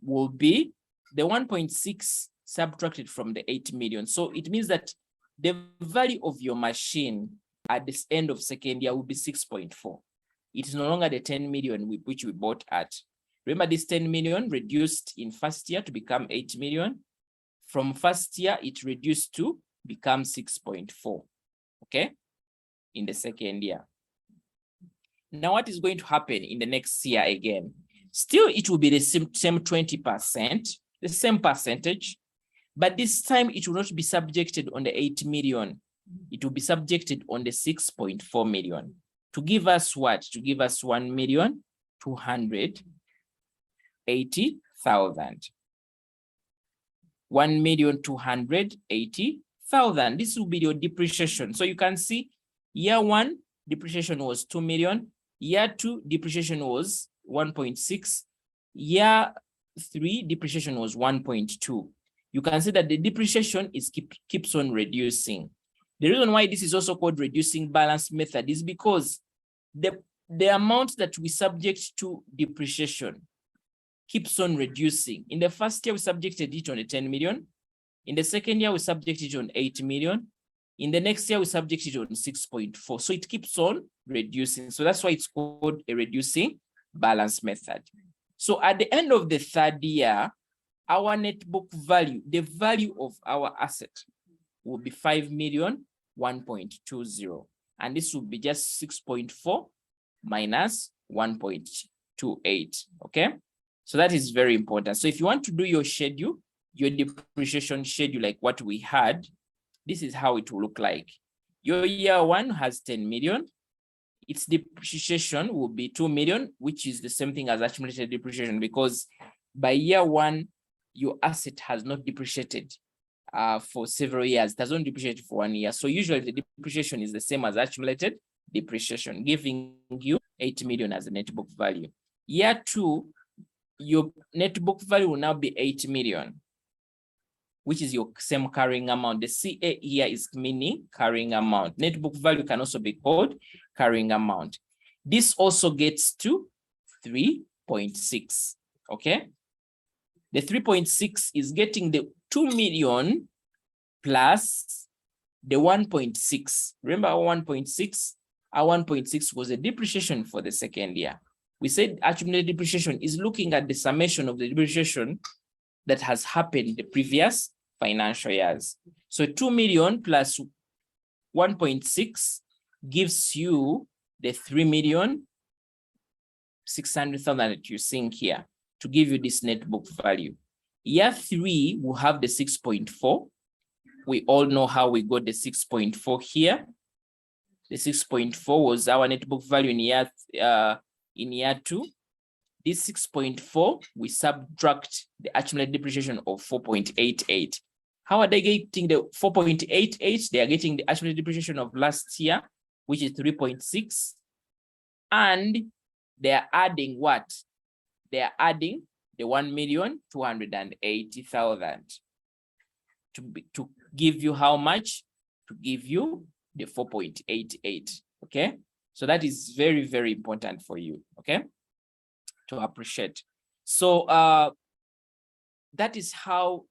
will be the 1.6 subtracted from the 8 million. So it means that the value of your machine at this end of second year will be 6.4. It is no longer the 10 million which we bought at. Remember, this 10 million reduced in first year to become 8 million. From first year, it reduced to become 6.4, okay, in the second year. Now, what is going to happen in the next year again? Still, it will be the same 20%, the same percentage, but this time it will not be subjected on the 8 million. It will be subjected on the 6.4 million. To give us what? To give us 1,280,000. 1,280,000. This will be your depreciation. So you can see year one, depreciation was 2 million. Year two, depreciation was 1.6. Year three, depreciation was 1.2. You can see that the depreciation keeps on reducing. The reason why this is also called reducing balance method is because the amount that we subject to depreciation keeps on reducing. In the first year, we subjected it on a 10 million. In the second year, we subjected it on 8 million. In the next year, we subjected it on 6.4. So it keeps on reducing. So that's why it's called a reducing balance method. So at the end of the third year, our net book value, the value of our asset, will be 5,000,1.20. And this will be just 6.4 minus 1.28, okay? So that is very important. So if you want to do your schedule, your depreciation schedule like what we had, this is how it will look like. Your year one has 10 million. Its depreciation will be 2 million, which is the same thing as accumulated depreciation, because by year one, your asset has not depreciated for several years. It doesn't depreciate for 1 year. So usually the depreciation is the same as accumulated depreciation, giving you 8 million as the net book value. Year two, your net book value will now be 8 million, which is your same carrying amount. The CA here is meaning carrying amount. Net book value can also be called carrying amount. This also gets to 3.6, okay? The 3.6 is getting the 2 million plus the 1.6. Remember our 1.6? Our 1.6 was a depreciation for the second year. We said accumulated depreciation is looking at the summation of the depreciation that has happened the previous financial years. So 2 million plus 1.6 gives you the 3,600,000 that you're seeing here to give you this net book value. Year three will have the 6.4. We all know how we got the 6.4 here. The 6.4 was our net book value in year two. This 6.4, we subtract the accumulated depreciation of 4.88. How are they getting the 4.88? They are getting the accumulated depreciation of last year, which is 3.6. And they are adding what? They are adding the 1,280,000 to give you how much? To give you the 4.88, okay? So that is very, very important for you, okay? To appreciate. So that is how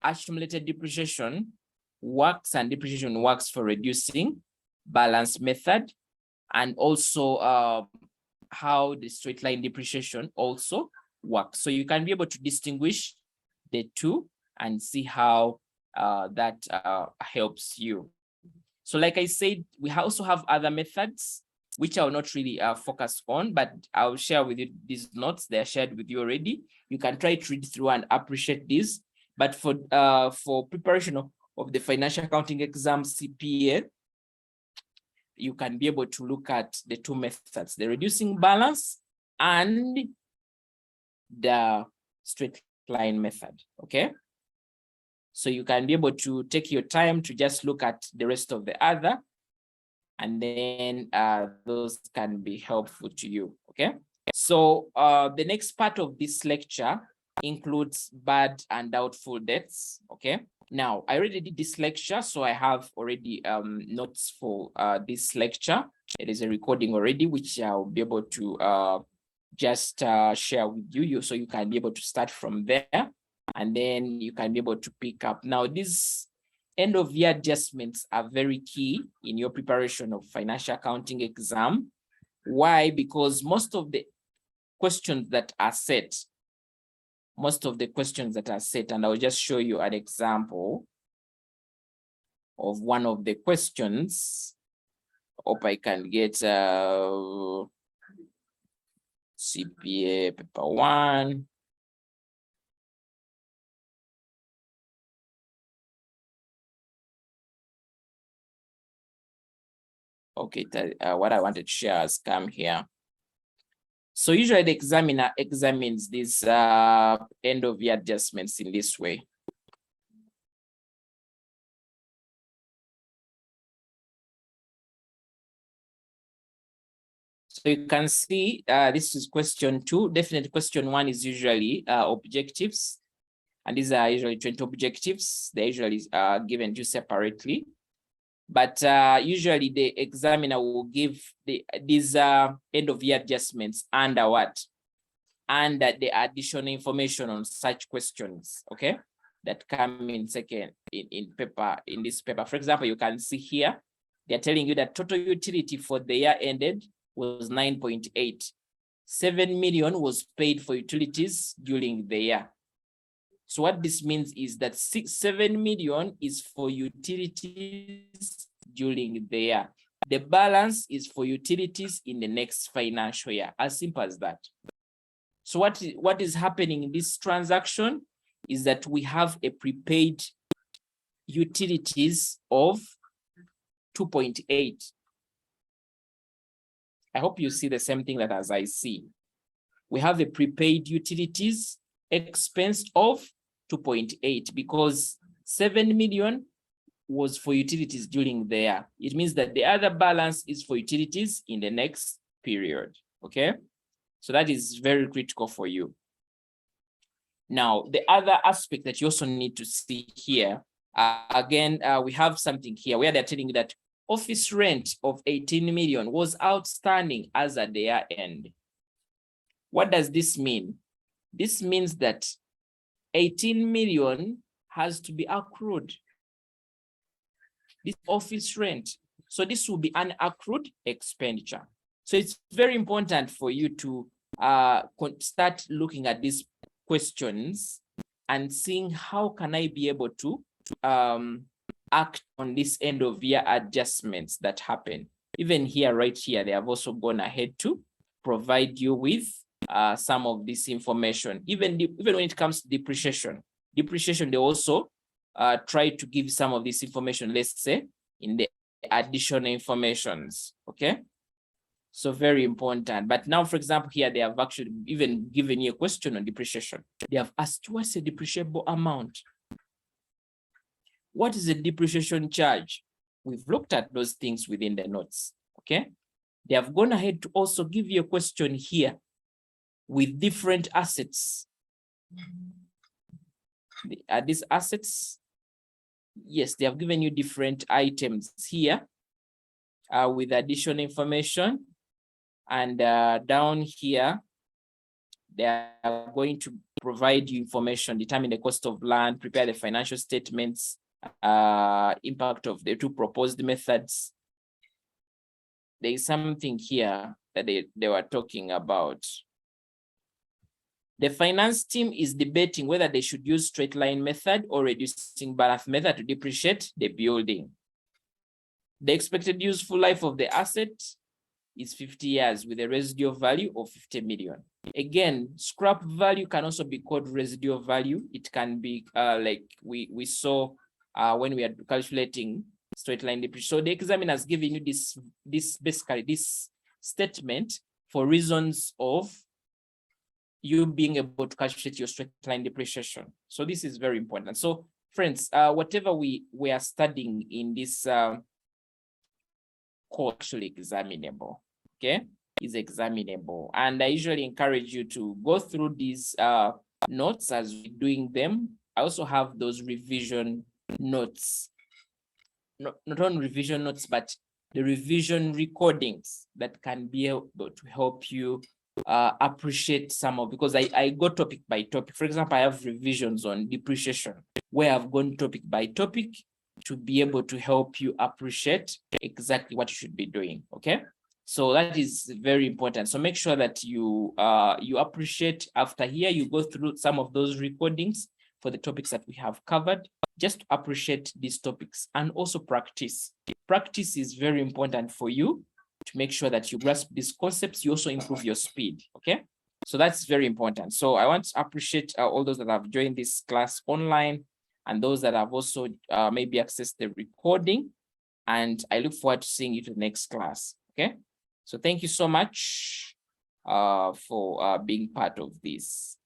accumulated depreciation works, and depreciation works for reducing balance method, and also how the straight line depreciation also works. So you can be able to distinguish the two and see how that helps you. So like I said, we also have other methods, which I will not really focus on, but I'll share with you these notes. They're shared with you already. You can try to read through and appreciate this. But for preparation of the financial accounting exam CPA, you can be able to look at the two methods, the reducing balance and the straight line method, okay? So you can be able to take your time to just look at the rest of the other, and then those can be helpful to you, okay? So the next part of this lecture includes bad and doubtful debts, okay? Now, I already did this lecture, so I have already notes for this lecture. It is a recording already, which I'll be able to just share with you, so you can be able to start from there, and then you can be able to pick up. Now, these end of year adjustments are very key in your preparation of financial accounting exam. Why? Because most of the questions that are set, and I'll just show you an example of one of the questions. Hope I can get CPA paper 1. Okay, what I wanted to share has come here. So usually the examiner examines these end of year adjustments in this way. So you can see this is question 2. Definitely question 1 is usually objectives. And these are usually 20 objectives. They're usually given to you separately. But usually the examiner will give these end of year adjustments under what? Under the additional information on such questions, okay? That come in in this paper. For example, you can see here, they're telling you that total utility for the year ended was 9.8. 7 million was paid for utilities during the year. So what this means is that 7 million is for utilities during the year. The balance is for utilities in the next financial year. As simple as that. So what is happening in this transaction is that we have a prepaid utilities of 2.8. I hope you see the same thing that as I see. We have a prepaid utilities expense of 2.8 because 7 million was for utilities during the year. It means that the other balance is for utilities in the next period, okay? So that is very critical for you. Now, the other aspect that you also need to see here, again, we have something here where they're telling you that office rent of 18 million was outstanding as at the year end. What does this mean? This means that 18 million has to be accrued. This office rent. So this will be an accrued expenditure. So it's very important for you to start looking at these questions and seeing how can I be able to act on this end of year adjustments that happen. Even here, right here, they have also gone ahead to provide you with some of this information. Even when it comes to depreciation, they also try to give some of this information, let's say, in the additional informations, okay? So very important. But now, for example, here they have actually even given you a question on depreciation. They have asked, what's a depreciable amount? What is a depreciation charge? We've looked at those things within the notes, okay? They have gone ahead to also give you a question here with different assets. Are these assets? Yes, they have given you different items here with additional information. And down here, they are going to provide you information, determine the cost of land, prepare the financial statements, impact of the two proposed methods. There is something here that they were talking about. The finance team is debating whether they should use straight line method or reducing balance method to depreciate the building. The expected useful life of the asset is 50 years with a residual value of 50 million. Again, scrap value can also be called residual value. It can be like we saw when we are calculating straight line depreciation. So the examiner has given you this basically this statement for reasons of you being able to calculate your straight line depreciation. So this is very important. So friends, whatever we are studying in this course actually examinable, okay, is examinable. And I usually encourage you to go through these notes as we're doing them. I also have those revision notes, not only revision notes, but the revision recordings that can be able to help you appreciate some of, because I go topic by topic. For example, I have revisions on depreciation where I've gone topic by topic to be able to help you appreciate exactly what you should be doing. Okay, so that is very important. So make sure that you appreciate. After here, you go through some of those recordings for the topics that we have covered, just to appreciate these topics and also practice. Practice is very important for you to make sure that you grasp these concepts. You also improve your speed. Okay, so that's very important. So I want to appreciate all those that have joined this class online and those that have also maybe accessed the recording. And I look forward to seeing you to the next class. Okay, so thank you so much for being part of this.